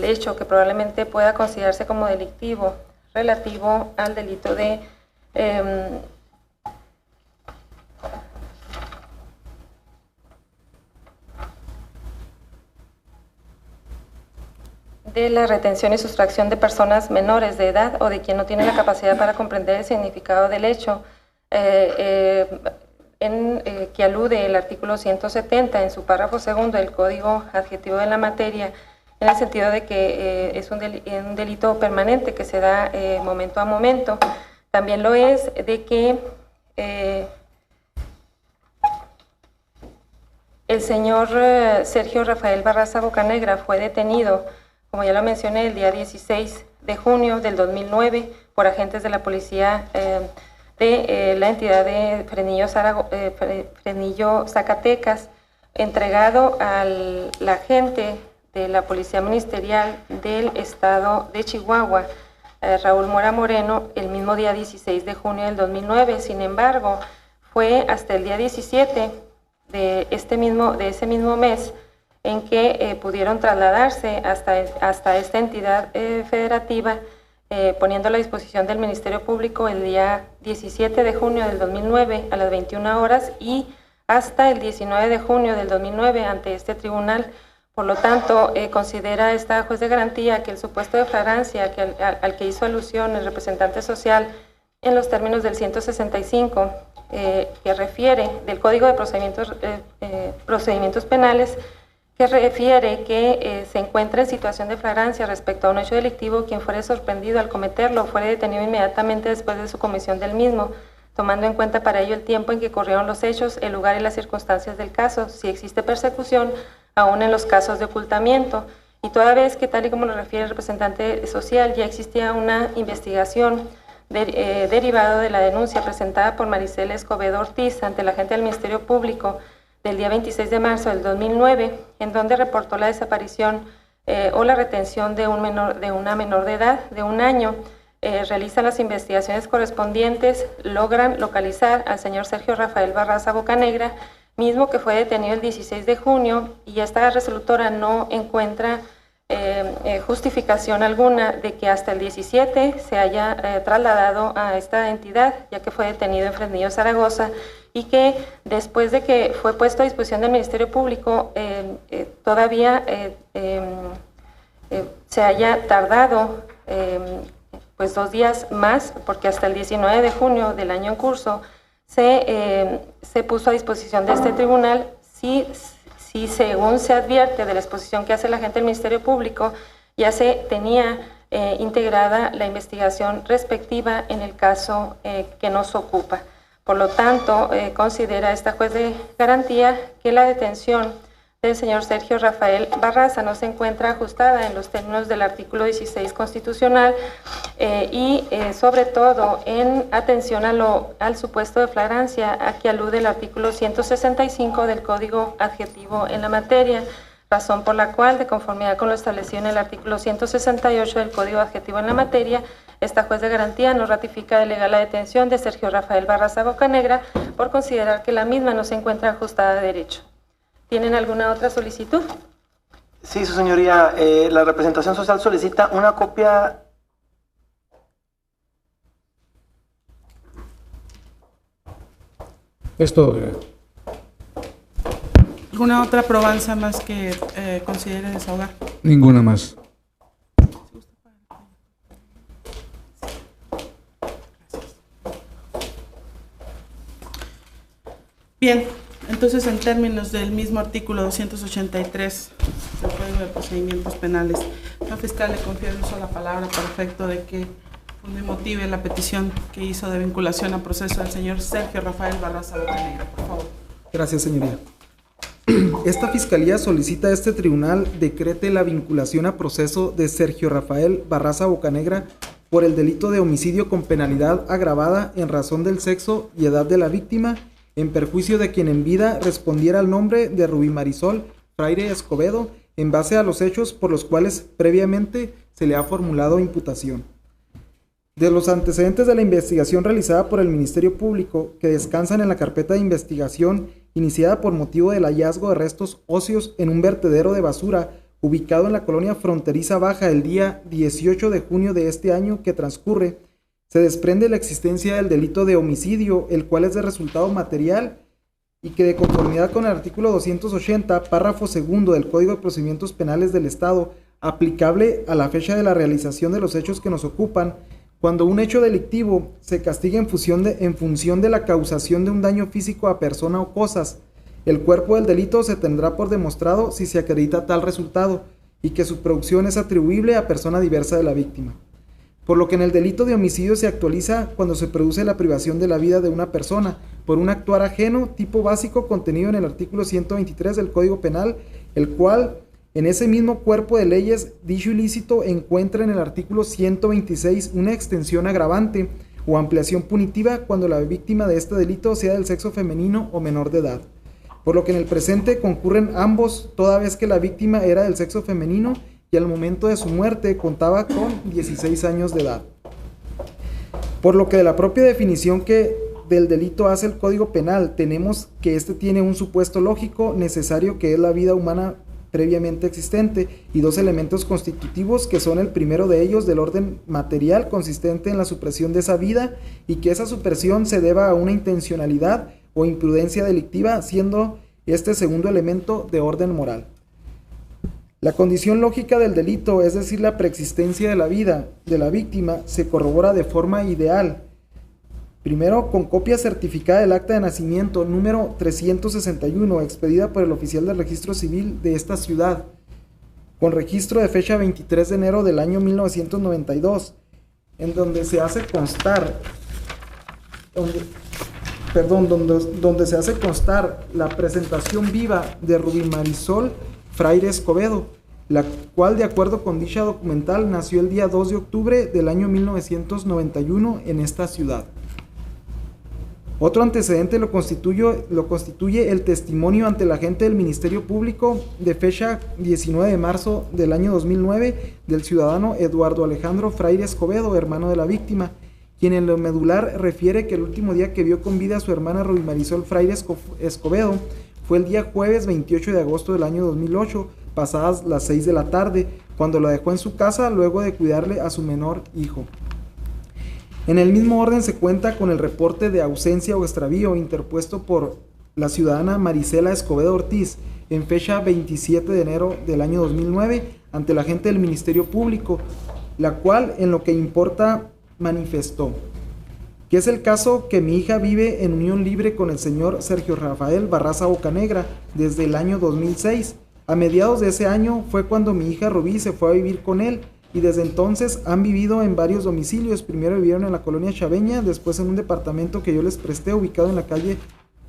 hecho que probablemente pueda considerarse como delictivo relativo al delito de de la retención y sustracción de personas menores de edad o de quien no tiene la capacidad para comprender el significado del hecho, que alude el artículo 170 en su párrafo segundo del Código Adjetivo de la materia, en el sentido de que es un delito permanente que se da momento a momento. También lo es de que el señor Sergio Rafael Barraza Bocanegra fue detenido, como ya lo mencioné, el día 16 de junio del 2009 por agentes de la policía de la entidad de Fresnillo, Zacatecas, entregado al agente de la Policía Ministerial del Estado de Chihuahua, Raúl Mora Moreno, el mismo día 16 de junio del 2009. Sin embargo, fue hasta el día 17 de ese mismo mes en que pudieron trasladarse hasta esta entidad federativa, poniendo a la disposición del Ministerio Público el día 17 de junio del 2009 a las 21 horas y hasta el 19 de junio del 2009 ante este tribunal. Por lo tanto, considera esta juez de garantía que el supuesto de flagrancia al que hizo alusión el representante social en los términos del 165, que refiere del Código de Procedimientos Penales, que refiere que se encuentra en situación de flagrancia respecto a un hecho delictivo quien fuere sorprendido al cometerlo fuere detenido inmediatamente después de su comisión del mismo, tomando en cuenta para ello el tiempo en que ocurrieron los hechos, el lugar y las circunstancias del caso, si existe persecución, aún en los casos de ocultamiento. Y toda vez que, tal y como lo refiere el representante social, ya existía una investigación derivado de la denuncia presentada por Maricela Escobedo Ortiz ante la agente del Ministerio Público del día 26 de marzo del 2009, en donde reportó la desaparición o la retención de una menor de edad de 1 año. Realizan las investigaciones correspondientes, logran localizar al señor Sergio Rafael Barraza Bocanegra, mismo que fue detenido el 16 de junio, y esta resolutora no encuentra justificación alguna de que hasta el 17 se haya trasladado a esta entidad, ya que fue detenido en Fresnillo, Zaragoza, y que después de que fue puesto a disposición del Ministerio Público todavía se haya tardado pues 2 días más, porque hasta el 19 de junio del año en curso se puso a disposición de este tribunal si según se advierte de la exposición que hace la agente del Ministerio Público, ya se tenía integrada la investigación respectiva en el caso que nos ocupa. Por lo tanto, considera esta juez de garantía que la detención del señor Sergio Rafael Barraza no se encuentra ajustada en los términos del artículo 16 constitucional y sobre todo en atención al supuesto de flagrancia a que alude el artículo 165 del Código Adjetivo en la materia, razón por la cual, de conformidad con lo establecido en el artículo 168 del Código Adjetivo en la materia, esta juez de garantía no ratifica de legal la detención de Sergio Rafael Barraza Bocanegra por considerar que la misma no se encuentra ajustada de derecho. ¿Tienen alguna otra solicitud? Sí, su señoría, la representación social solicita una copia. Esto. ¿Alguna otra probanza más que considere desahogar? Ninguna más. Bien, entonces en términos del mismo artículo 283 del Código de Procedimientos Penales, la fiscal le confiere el uso de la palabra para efecto de que me motive la petición que hizo de vinculación a proceso del señor Sergio Rafael Barraza Bocanegra, por favor. Gracias, señoría. Esta fiscalía solicita a este tribunal decrete la vinculación a proceso de Sergio Rafael Barraza Bocanegra por el delito de homicidio con penalidad agravada en razón del sexo y edad de la víctima, en perjuicio de quien en vida respondiera al nombre de Rubí Marisol Fraire Escobedo, en base a los hechos por los cuales previamente se le ha formulado imputación. De los antecedentes de la investigación realizada por el Ministerio Público, que descansan en la carpeta de investigación iniciada por motivo del hallazgo de restos óseos en un vertedero de basura ubicado en la colonia fronteriza Baja el día 18 de junio de este año que transcurre, se desprende la existencia del delito de homicidio, el cual es de resultado material y que, de conformidad con el artículo 280, párrafo segundo del Código de Procedimientos Penales del Estado, aplicable a la fecha de la realización de los hechos que nos ocupan. Cuando un hecho delictivo se castiga en función de la causación de un daño físico a persona o cosas, el cuerpo del delito se tendrá por demostrado si se acredita tal resultado y que su producción es atribuible a persona diversa de la víctima. Por lo que en el delito de homicidio se actualiza cuando se produce la privación de la vida de una persona por un actuar ajeno, tipo básico contenido en el artículo 123 del Código Penal, el cual en ese mismo cuerpo de leyes dicho ilícito encuentra en el artículo 126 una extensión agravante o ampliación punitiva cuando la víctima de este delito sea del sexo femenino o menor de edad. Por lo que en el presente concurren ambos, toda vez que la víctima era del sexo femenino y al momento de su muerte contaba con 16 años de edad. Por lo que de la propia definición que del delito hace el Código Penal, tenemos que este tiene un supuesto lógico necesario, que es la vida humana previamente existente, y dos elementos constitutivos, que son el primero de ellos del orden material consistente en la supresión de esa vida, y que esa supresión se deba a una intencionalidad o imprudencia delictiva, siendo este segundo elemento de orden moral. La condición lógica del delito, es decir, la preexistencia de la vida de la víctima, se corrobora de forma ideal. Primero, con copia certificada del acta de nacimiento número 361, expedida por el oficial del registro civil de esta ciudad, con registro de fecha 23 de enero del año 1992, en donde se hace constar, donde se hace constar la presentación viva de Rubí Marisol Fraire Escobedo, la cual, de acuerdo con dicha documental, nació el día 2 de octubre del año 1991 en esta ciudad. Otro antecedente lo constituye el testimonio ante la agente del Ministerio Público de fecha 19 de marzo del año 2009 del ciudadano Eduardo Alejandro Fraire Escobedo, hermano de la víctima, quien en lo medular refiere que el último día que vio con vida a su hermana Rubí Marisol Fraire Escobedo fue el día jueves 28 de agosto del año 2008, pasadas las 6 de la tarde, cuando la dejó en su casa luego de cuidarle a su menor hijo. En el mismo orden se cuenta con el reporte de ausencia o extravío interpuesto por la ciudadana Marisela Escobedo Ortiz en fecha 27 de enero del año 2009 ante la agente del Ministerio Público, la cual, en lo que importa, manifestó que es el caso que mi hija vive en unión libre con el señor Sergio Rafael Barraza Bocanegra desde el año 2006. A mediados de ese año fue cuando mi hija Rubí se fue a vivir con él, y desde entonces han vivido en varios domicilios. Primero vivieron en la colonia Chaveña, después en un departamento que yo les presté ubicado en la calle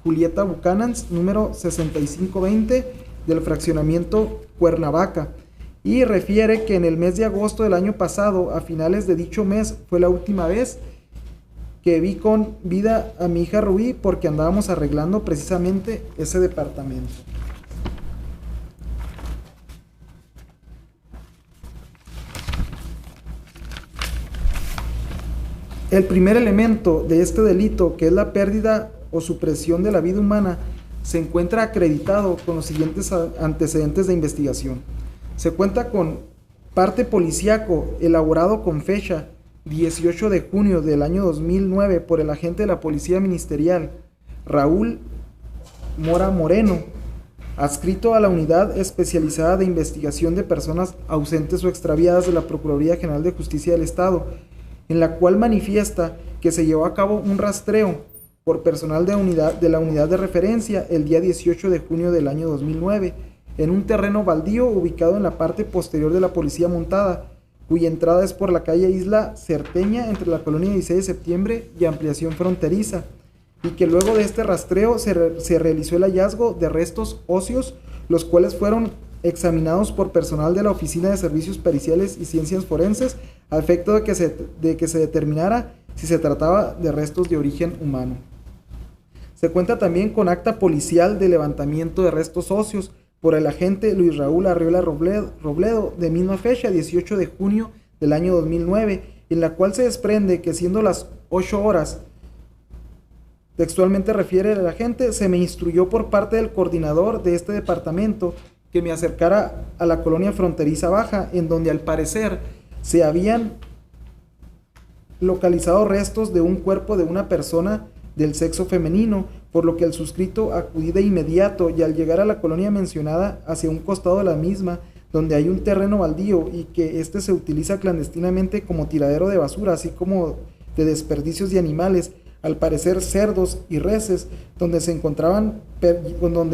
Julieta Buchanans, número 6520 del fraccionamiento Cuernavaca, y refiere que en el mes de agosto del año pasado, a finales de dicho mes, fue la última vez que vi con vida a mi hija Rubí, porque andábamos arreglando precisamente ese departamento. El primer elemento de este delito, que es la pérdida o supresión de la vida humana, se encuentra acreditado con los siguientes antecedentes de investigación. Se cuenta con parte policíaco elaborado con fecha 18 de junio del año 2009 por el agente de la Policía Ministerial, Raúl Mora Moreno, adscrito a la Unidad Especializada de Investigación de Personas Ausentes o Extraviadas de la Procuraduría General de Justicia del Estado, en la cual manifiesta que se llevó a cabo un rastreo por personal de la unidad de referencia el día 18 de junio del año 2009 en un terreno baldío ubicado en la parte posterior de la Policía Montada, cuya entrada es por la calle Isla Certeña entre la colonia 16 de septiembre y Ampliación Fronteriza, y que luego de este rastreo se realizó el hallazgo de restos óseos, los cuales fueron examinados por personal de la Oficina de Servicios Periciales y Ciencias Forenses, a efecto de que se determinara si se trataba de restos de origen humano. Se cuenta también con acta policial de levantamiento de restos óseos por el agente Luis Raúl Arriola Robledo, de misma fecha, 18 de junio del año 2009, en la cual se desprende que, siendo las 8 horas, textualmente refiere el agente, se me instruyó por parte del coordinador de este departamento que me acercara a la colonia Fronteriza Baja, en donde al parecer se habían localizado restos de un cuerpo de una persona del sexo femenino, por lo que el suscrito acudí de inmediato, y al llegar a la colonia mencionada, hacia un costado de la misma, donde hay un terreno baldío y que este se utiliza clandestinamente como tiradero de basura, así como de desperdicios de animales, al parecer cerdos y reses, donde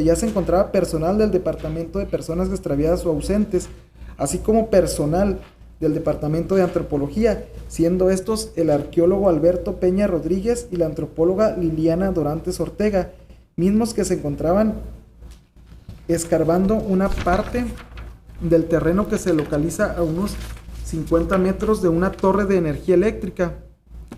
ya se encontraba personal del Departamento de Personas Extraviadas o Ausentes, así como personal del Departamento de Antropología, siendo estos el arqueólogo Alberto Peña Rodríguez y la antropóloga Liliana Dorantes Ortega, mismos que se encontraban escarbando una parte del terreno que se localiza a unos 50 metros de una torre de energía eléctrica,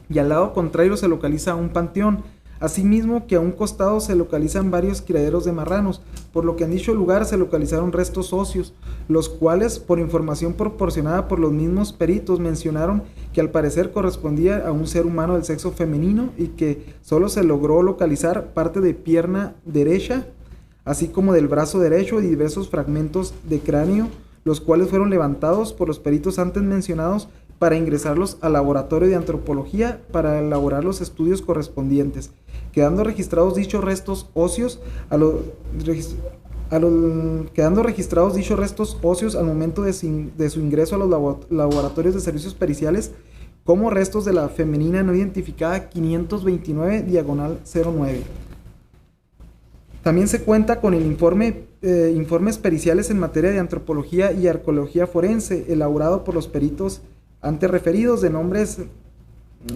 y al lado contrario se localiza un panteón, asimismo que a un costado se localizan varios criaderos de marranos, por lo que en dicho lugar se localizaron restos óseos, los cuales, por información proporcionada por los mismos peritos, mencionaron que al parecer correspondía a un ser humano del sexo femenino y que solo se logró localizar parte de pierna derecha, así como del brazo derecho y diversos fragmentos de cráneo, los cuales fueron levantados por los peritos antes mencionados para ingresarlos al laboratorio de antropología para elaborar los estudios correspondientes, quedando registrados dichos restos óseos al momento de su ingreso a los laboratorios de servicios periciales como restos de la femenina no identificada 529/09. También se cuenta con el informes periciales en materia de antropología y arqueología forense, elaborado por los peritos antes referidos, de nombres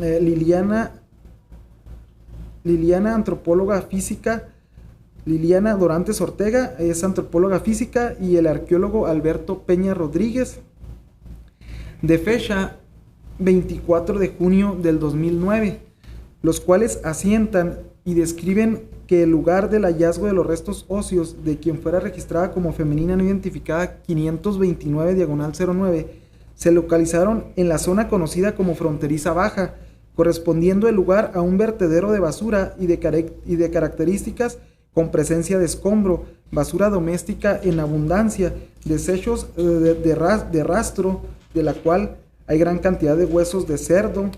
Liliana, antropóloga física, Liliana Dorantes Ortega, es antropóloga física, y el arqueólogo Alberto Peña Rodríguez, de fecha 24 de junio del 2009, los cuales asientan y describen que el lugar del hallazgo de los restos óseos de quien fuera registrada como femenina no identificada 529/09 se localizaron en la zona conocida como Fronteriza Baja, correspondiendo el lugar a un vertedero de basura y de características con presencia de escombro, basura doméstica en abundancia, desechos de rastro, de la cual hay gran cantidad de huesos de cerdo,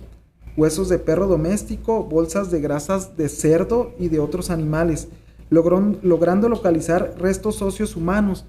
huesos de perro doméstico, bolsas de grasas de cerdo y de otros animales, logrando localizar restos óseos humanos,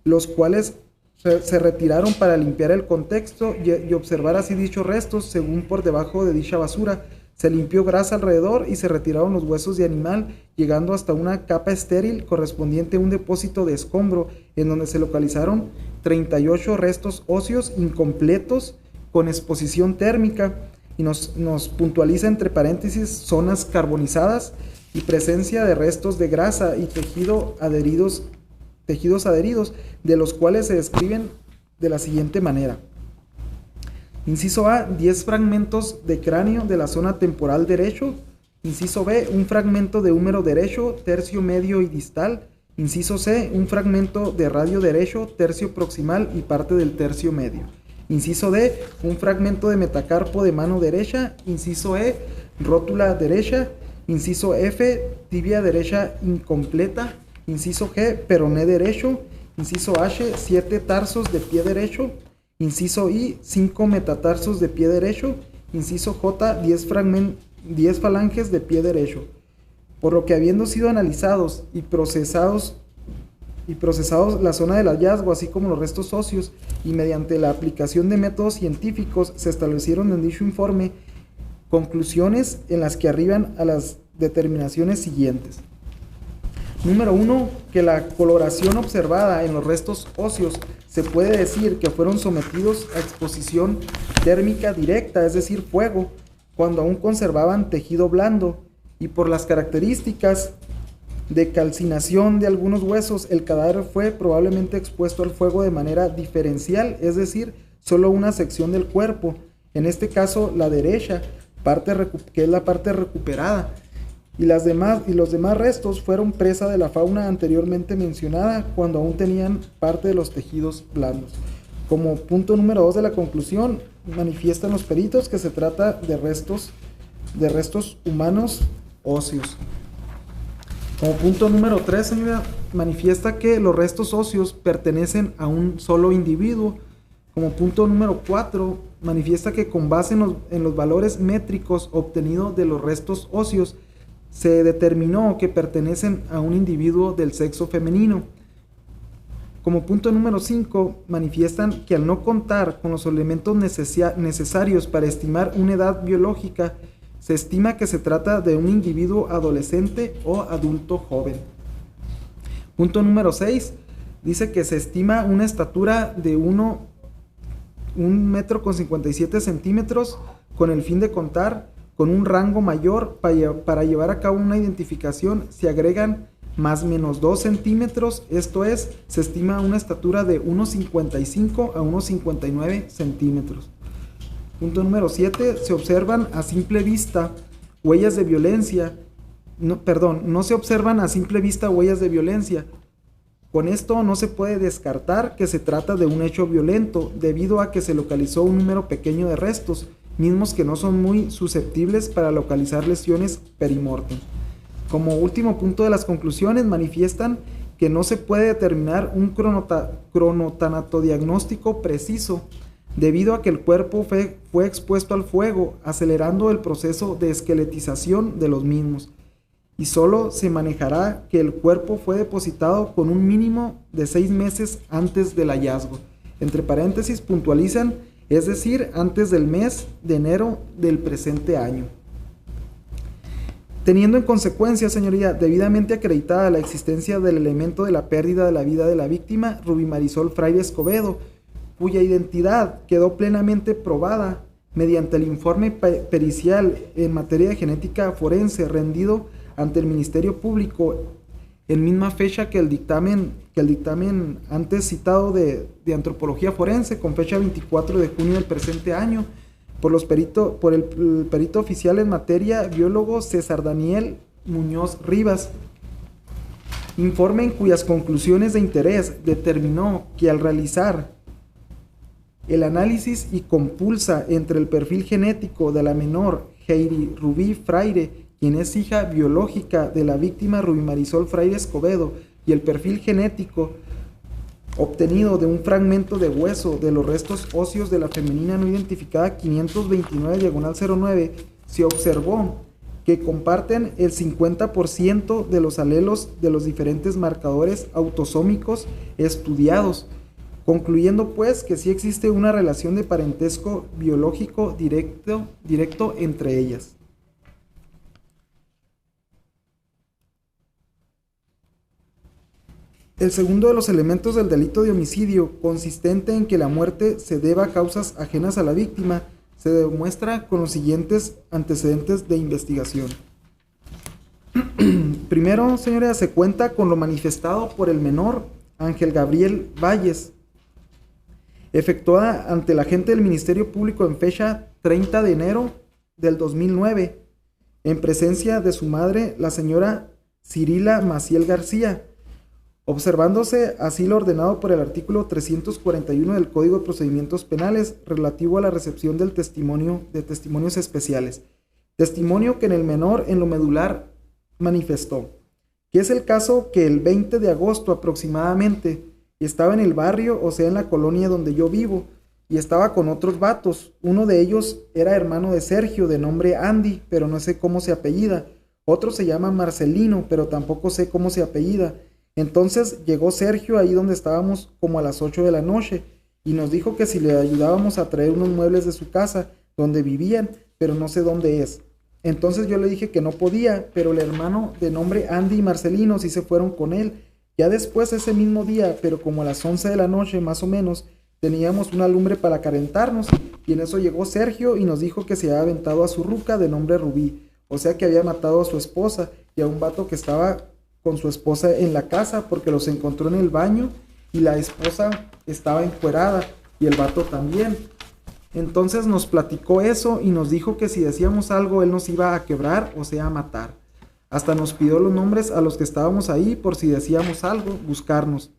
los cuales se retiraron para limpiar el contexto y observar así dichos restos. Según por debajo de dicha basura se limpió grasa alrededor y se retiraron los huesos de animal, llegando hasta una capa estéril correspondiente a un depósito de escombro, en donde se localizaron 38 restos óseos incompletos con exposición térmica, y nos puntualiza entre paréntesis zonas carbonizadas y presencia de restos de grasa y tejidos adheridos, de los cuales se describen de la siguiente manera. Inciso A, 10 fragmentos de cráneo de la zona temporal derecho. Inciso B, un fragmento de húmero derecho, tercio medio y distal. Inciso C, un fragmento de radio derecho, tercio proximal y parte del tercio medio. Inciso D, un fragmento de metacarpo de mano derecha. Inciso E, rótula derecha. Inciso F, tibia derecha incompleta. Inciso G, peroné derecho. Inciso H, 7 tarsos de pie derecho. Inciso I, 5 metatarsos de pie derecho. Inciso J, 10 falanges de pie derecho. Por lo que, habiendo sido analizados y procesados la zona del hallazgo, así como los restos óseos, y mediante la aplicación de métodos científicos, se establecieron en dicho informe conclusiones en las que arriban a las determinaciones siguientes. Número 1, que la coloración observada en los restos óseos se puede decir que fueron sometidos a exposición térmica directa, es decir, fuego, cuando aún conservaban tejido blando, y por las características de calcinación de algunos huesos, el cadáver fue probablemente expuesto al fuego de manera diferencial, es decir, solo una sección del cuerpo, en este caso la derecha, que es la parte recuperada, y los demás restos fueron presa de la fauna anteriormente mencionada cuando aún tenían parte de los tejidos blandos. Como punto número 2 de la conclusión, manifiestan los peritos que se trata de restos humanos óseos. Como punto número 3, señora, manifiesta que los restos óseos pertenecen a un solo individuo. Como punto número 4, manifiesta que con base en los valores métricos obtenidos de los restos óseos, se determinó que pertenecen a un individuo del sexo femenino. Como punto número 5, manifiestan que al no contar con los elementos necesarios para estimar una edad biológica, se estima que se trata de un individuo adolescente o adulto joven. Punto número 6, dice que se estima una estatura de 1 metro con 57 centímetros con el fin de contar con un rango mayor para llevar a cabo una identificación. Se agregan más menos 2 centímetros, esto es, se estima una estatura de 1,55 a 1,59 centímetros. Punto número 7, se observan a simple vista huellas de violencia, no se observan a simple vista huellas de violencia. Con esto no se puede descartar que se trata de un hecho violento, debido a que se localizó un número pequeño de restos, mismos que no son muy susceptibles para localizar lesiones perimortem. Como último punto de las conclusiones, manifiestan que no se puede determinar un cronotanatodiagnóstico preciso, debido a que el cuerpo fue expuesto al fuego, acelerando el proceso de esqueletización de los mismos, y solo se manejará que el cuerpo fue depositado con un mínimo de 6 meses antes del hallazgo. Entre paréntesis puntualizan, es decir, antes del mes de enero del presente año. Teniendo en consecuencia, señoría, debidamente acreditada la existencia del elemento de la pérdida de la vida de la víctima, Rubí Marisol Fraire Escobedo, cuya identidad quedó plenamente probada mediante el informe pericial en materia de genética forense rendido ante el Ministerio Público en misma fecha que el dictamen antes citado de antropología forense, con fecha 24 de junio del presente año, por el perito oficial en materia biólogo César Daniel Muñoz Rivas. Informe en cuyas conclusiones de interés determinó que al realizar el análisis y compulsa entre el perfil genético de la menor Heidi Rubí Fraire, quien es hija biológica de la víctima Rubí Marisol Fraire Escobedo, y el perfil genético obtenido de un fragmento de hueso de los restos óseos de la femenina no identificada 529/09, se observó que comparten el 50% de los alelos de los diferentes marcadores autosómicos estudiados, concluyendo pues que sí existe una relación de parentesco biológico directo entre ellas. El segundo de los elementos del delito de homicidio, consistente en que la muerte se deba a causas ajenas a la víctima, se demuestra con los siguientes antecedentes de investigación. Primero, señoría, se cuenta con lo manifestado por el menor Ángel Gabriel Valles, efectuada ante el agente del Ministerio Público en fecha 30 de enero del 2009, en presencia de su madre, la señora Cirila Maciel García, observándose así lo ordenado por el artículo 341 del Código de Procedimientos Penales relativo a la recepción de testimonios especiales. Testimonio que en el menor en lo medular manifestó, que es el caso que el 20 de agosto aproximadamente estaba en el barrio, o sea en la colonia donde yo vivo, y estaba con otros vatos. Uno de ellos era hermano de Sergio, de nombre Andy, pero no sé cómo se apellida. Otro se llama Marcelino, pero tampoco sé cómo se apellida. Entonces llegó Sergio ahí donde estábamos como a las 8 de la noche y nos dijo que si le ayudábamos a traer unos muebles de su casa donde vivían, pero no sé dónde es. Entonces yo le dije que no podía, pero el hermano de nombre Andy y Marcelino sí se fueron con él. Ya después ese mismo día, pero como a las 11 de la noche más o menos, teníamos una lumbre para calentarnos y en eso llegó Sergio y nos dijo que se había aventado a su ruca de nombre Rubí, o sea que había matado a su esposa y a un vato que estaba con su esposa en la casa porque los encontró en el baño y la esposa estaba encuerada y el vato también. Entonces nos platicó eso y nos dijo que si decíamos algo él nos iba a quebrar, o sea a matar. Hasta nos pidió los nombres a los que estábamos ahí por si decíamos algo, buscarnos.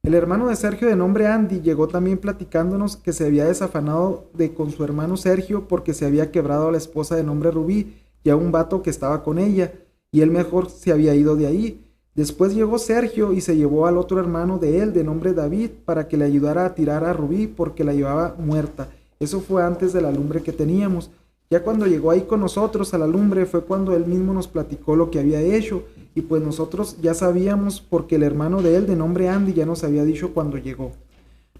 El hermano de Sergio de nombre Andy llegó también platicándonos que se había desafanado con su hermano Sergio porque se había quebrado a la esposa de nombre Rubí y a un vato que estaba con ella, y él mejor se había ido de ahí. Después llegó Sergio y se llevó al otro hermano de él, de nombre David, para que le ayudara a tirar a Rubí porque la llevaba muerta. Eso fue antes de la lumbre que teníamos. Ya cuando llegó ahí con nosotros a la lumbre fue cuando él mismo nos platicó lo que había hecho, y pues nosotros ya sabíamos porque el hermano de él, de nombre Andy, ya nos había dicho cuando llegó.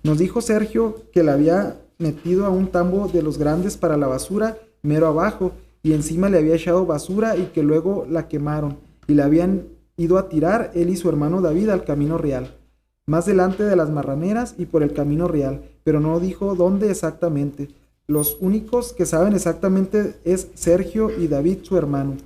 Nos dijo Sergio que la había metido a un tambo de los grandes para la basura, mero abajo, y encima le había echado basura y que luego la quemaron, y la habían ido a tirar él y su hermano David al camino real, más delante de las marraneras y por el camino real, pero no dijo dónde exactamente. Los únicos que saben exactamente es Sergio y David, su hermano.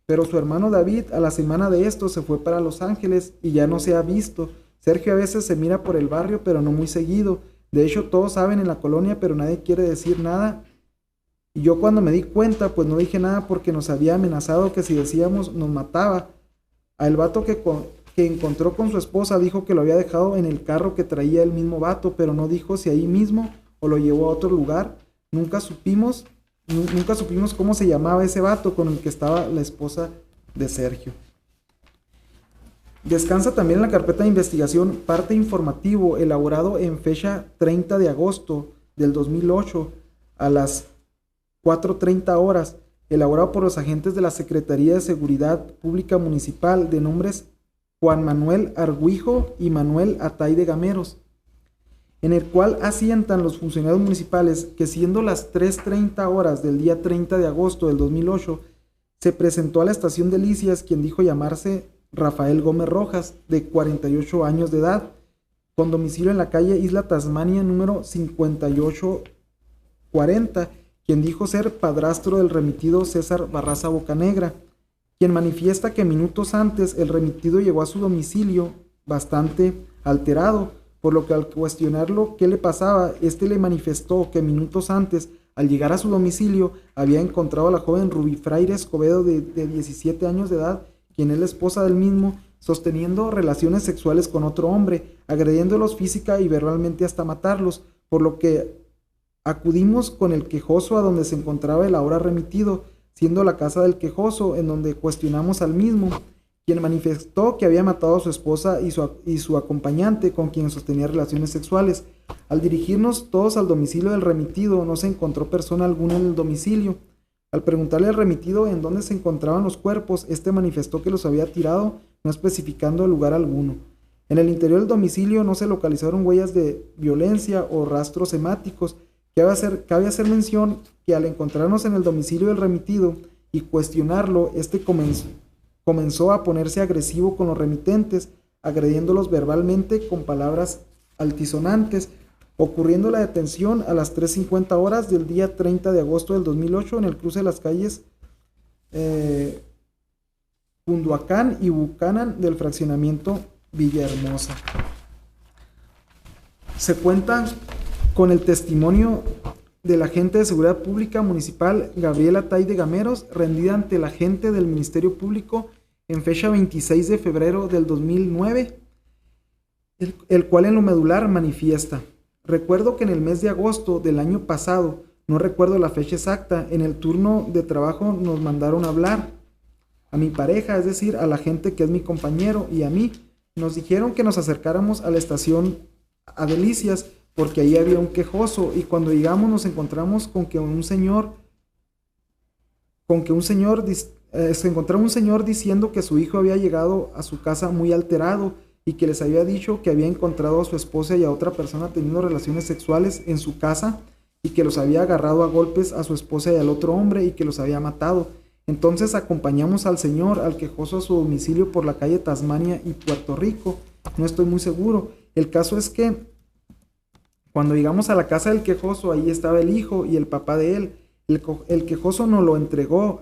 Pero su hermano David a la semana de esto se fue para Los Ángeles y ya no se ha visto. Sergio a veces se mira por el barrio, pero no muy seguido. De hecho, todos saben en la colonia, pero nadie quiere decir nada. Y yo cuando me di cuenta, pues no dije nada porque nos había amenazado que si decíamos nos mataba. Al vato que encontró con su esposa dijo que lo había dejado en el carro que traía el mismo vato, pero no dijo si ahí mismo o lo llevó a otro lugar. Nunca supimos cómo se llamaba ese vato con el que estaba la esposa de Sergio. Descansa también en la carpeta de investigación parte informativo elaborado en fecha 30 de agosto del 2008 a las 4:30 horas, elaborado por los agentes de la Secretaría de Seguridad Pública Municipal de nombres Juan Manuel Argüijo y Manuel Atay de Gameros, en el cual asientan los funcionarios municipales que siendo las 3:30 horas del día 30 de agosto del 2008, se presentó a la estación de Delicias quien dijo llamarse Rafael Gómez Rojas, de 48 años de edad, con domicilio en la calle Isla Tasmania número 5840, quien dijo ser padrastro del remitido César Barraza Bocanegra, quien manifiesta que minutos antes el remitido llegó a su domicilio bastante alterado, por lo que al cuestionarlo qué le pasaba, este le manifestó que minutos antes, al llegar a su domicilio, había encontrado a la joven Rubí Fraire Escobedo de 17 años de edad, quien es la esposa del mismo, sosteniendo relaciones sexuales con otro hombre, agrediéndolos física y verbalmente hasta matarlos, por lo que acudimos con el quejoso a donde se encontraba el ahora remitido, siendo la casa del quejoso, en donde cuestionamos al mismo, quien manifestó que había matado a su esposa y su acompañante con quien sostenía relaciones sexuales. Al dirigirnos todos al domicilio del remitido, no se encontró persona alguna en el domicilio. Al preguntarle al remitido en dónde se encontraban los cuerpos, este manifestó que los había tirado, no especificando lugar alguno. En el interior del domicilio no se localizaron huellas de violencia o rastros hemáticos. Cabe hacer mención que al encontrarnos en el domicilio del remitido y cuestionarlo, este comenzó a ponerse agresivo con los remitentes, agrediéndolos verbalmente con palabras altisonantes, ocurriendo la detención a las 3:50 horas del día 30 de agosto del 2008 en el cruce de las calles Cunduacán y Buchanan del fraccionamiento Villahermosa. Se cuenta con el testimonio del agente de Seguridad Pública Municipal Gabriel Atay de Gameros, rendida ante el agente del Ministerio Público en fecha 26 de febrero del 2009, el cual en lo medular manifiesta: recuerdo que en el mes de agosto del año pasado, no recuerdo la fecha exacta, en el turno de trabajo nos mandaron a hablar a mi pareja, es decir, a la gente que es mi compañero, y a mí. Nos dijeron que nos acercáramos a la estación a Delicias, porque ahí había un quejoso, y cuando llegamos nos encontramos se encontraba un señor diciendo que su hijo había llegado a su casa muy alterado y que les había dicho que había encontrado a su esposa y a otra persona teniendo relaciones sexuales en su casa y que los había agarrado a golpes a su esposa y al otro hombre y que los había matado. Entonces acompañamos al señor, al quejoso, a su domicilio por la calle Tasmania y Puerto Rico. No estoy muy seguro. El caso es que cuando llegamos a la casa del quejoso, ahí estaba el hijo y el papá de él. El quejoso nos lo entregó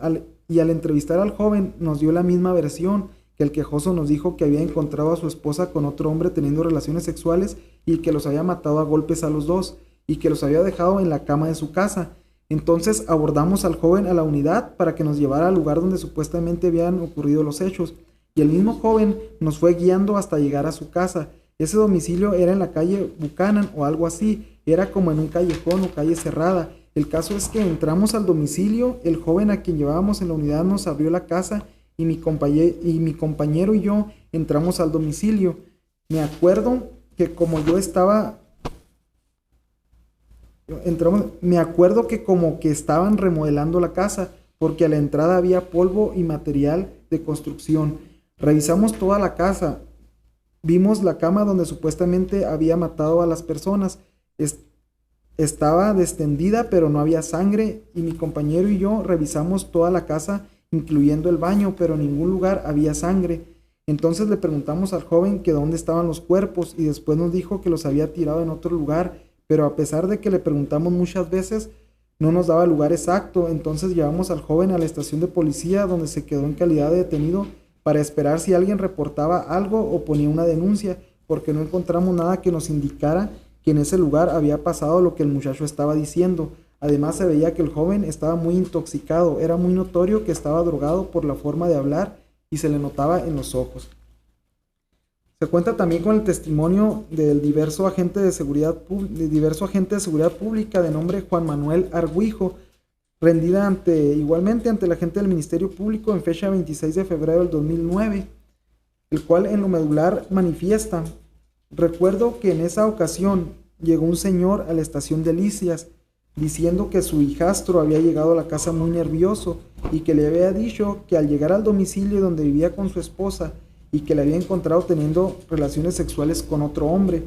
y al entrevistar al joven nos dio la misma versión, que el quejoso nos dijo que había encontrado a su esposa con otro hombre teniendo relaciones sexuales y que los había matado a golpes a los dos y que los había dejado en la cama de su casa. Entonces abordamos al joven a la unidad para que nos llevara al lugar donde supuestamente habían ocurrido los hechos, y el mismo joven nos fue guiando hasta llegar a su casa. Ese domicilio era en la calle Buchanan o algo así, era como en un callejón o calle cerrada. El caso es que entramos al domicilio, el joven a quien llevábamos en la unidad nos abrió la casa y mi compañero y yo entramos al domicilio. Me acuerdo que como yo estaba me acuerdo que como que estaban remodelando la casa, porque a la entrada había polvo y material de construcción. Revisamos toda la casa, vimos la cama donde supuestamente había matado a las personas. Estaba destendida, pero no había sangre, y mi compañero y yo revisamos toda la casa, incluyendo el baño, pero en ningún lugar había sangre. Entonces le preguntamos al joven que dónde estaban los cuerpos, y después nos dijo que los había tirado en otro lugar, pero a pesar de que le preguntamos muchas veces, no nos daba el lugar exacto. Entonces llevamos al joven a la estación de policía, donde se quedó en calidad de detenido para esperar si alguien reportaba algo o ponía una denuncia, porque no encontramos nada que nos indicara que en ese lugar había pasado lo que el muchacho estaba diciendo. Además se veía que el joven estaba muy intoxicado, era muy notorio que estaba drogado por la forma de hablar y se le notaba en los ojos. Se cuenta también con el testimonio del diverso agente de seguridad pública de nombre Juan Manuel Argüijo, rendida igualmente ante el agente del Ministerio Público en fecha 26 de febrero del 2009, el cual en lo medular manifiesta: recuerdo que en esa ocasión llegó un señor a la estación de Licias diciendo que su hijastro había llegado a la casa muy nervioso y que le había dicho que al llegar al domicilio donde vivía con su esposa y que le había encontrado teniendo relaciones sexuales con otro hombre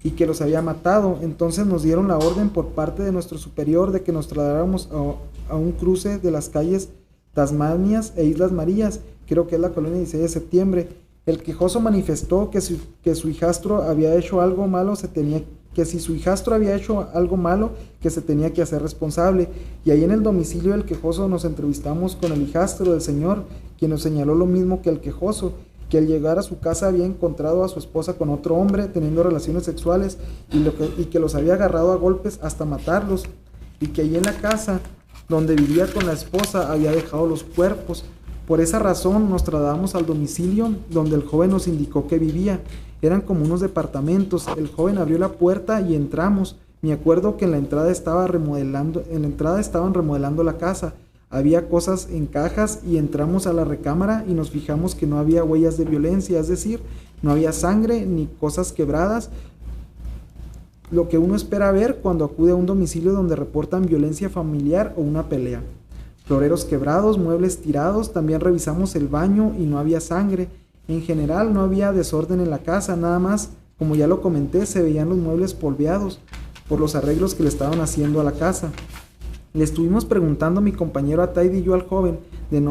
y que los había matado. Entonces nos dieron la orden por parte de nuestro superior de que nos trasladáramos a un cruce de las calles Tasmanias e Islas Marías, creo que es la colonia 16 de septiembre. El quejoso manifestó que si su hijastro había hecho algo malo, que se tenía que hacer responsable. Y ahí en el domicilio del quejoso nos entrevistamos con el hijastro del señor, quien nos señaló lo mismo que el quejoso, que al llegar a su casa había encontrado a su esposa con otro hombre teniendo relaciones sexuales y que los había agarrado a golpes hasta matarlos, y que ahí en la casa donde vivía con la esposa había dejado los cuerpos. Por esa razón nos trasladamos al domicilio donde el joven nos indicó que vivía. Eran como unos departamentos. El joven abrió la puerta y entramos. Me acuerdo que en la entrada estaban remodelando la casa. Había cosas en cajas y entramos a la recámara y nos fijamos que no había huellas de violencia, es decir, no había sangre ni cosas quebradas, lo que uno espera ver cuando acude a un domicilio donde reportan violencia familiar o una pelea. Floreros quebrados, muebles tirados, también revisamos el baño y no había sangre. En general no había desorden en la casa, nada más, como ya lo comenté, se veían los muebles polveados por los arreglos que le estaban haciendo a la casa. Le estuvimos preguntando a mi compañero Ataide y yo al joven en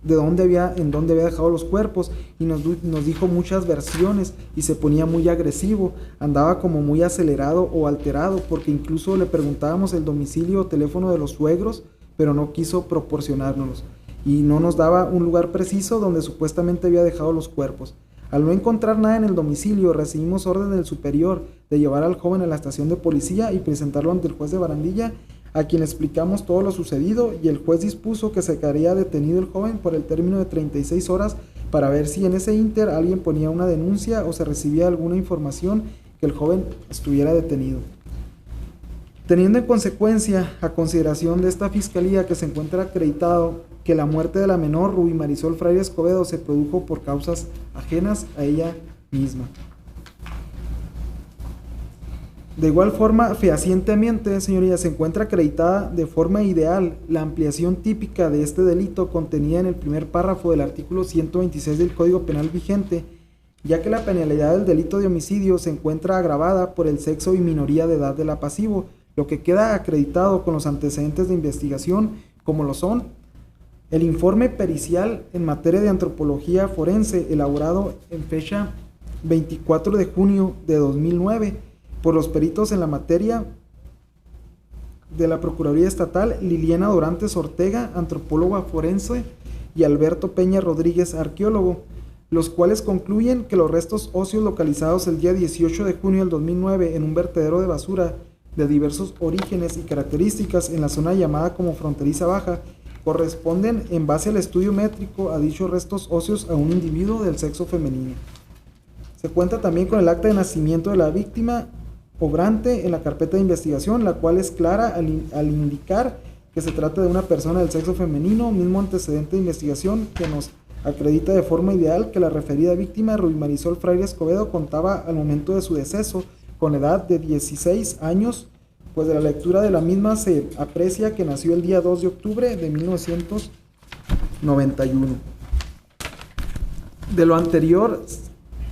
dónde había dejado los cuerpos, y nos dijo muchas versiones y se ponía muy agresivo, andaba como muy acelerado o alterado, porque incluso le preguntábamos el domicilio o teléfono de los suegros, pero no quiso proporcionárnoslos y no nos daba un lugar preciso donde supuestamente había dejado los cuerpos. Al no encontrar nada en el domicilio, recibimos orden del superior de llevar al joven a la estación de policía y presentarlo ante el juez de Barandilla, a quien explicamos todo lo sucedido, y el juez dispuso que se quedaría detenido el joven por el término de 36 horas para ver si en ese ínter alguien ponía una denuncia o se recibía alguna información que el joven estuviera detenido. Teniendo en consecuencia a consideración de esta fiscalía que se encuentra acreditado que la muerte de la menor Rubí Marisol Fraire Escobedo se produjo por causas ajenas a ella misma. De igual forma, fehacientemente, señorías, se encuentra acreditada de forma ideal la ampliación típica de este delito contenida en el primer párrafo del artículo 126 del Código Penal vigente, ya que la penalidad del delito de homicidio se encuentra agravada por el sexo y minoría de edad del apasivo, lo que queda acreditado con los antecedentes de investigación, como lo son el informe pericial en materia de antropología forense elaborado en fecha 24 de junio de 2009, por los peritos en la materia de la Procuraduría Estatal Liliana Dorantes Ortega, antropóloga forense, y Alberto Peña Rodríguez, arqueólogo, los cuales concluyen que los restos óseos localizados el día 18 de junio del 2009 en un vertedero de basura de diversos orígenes y características en la zona llamada como Fronteriza Baja corresponden en base al estudio métrico a dichos restos óseos a un individuo del sexo femenino. Se cuenta también con el acta de nacimiento de la víctima obrante en la carpeta de investigación, la cual es clara al indicar que se trata de una persona del sexo femenino, mismo antecedente de investigación que nos acredita de forma ideal que la referida víctima, Rubí Marisol Fraire Escobedo, contaba al momento de su deceso con edad de 16 años pues de la lectura de la misma se aprecia que nació el día 2 de octubre de 1991. De lo anterior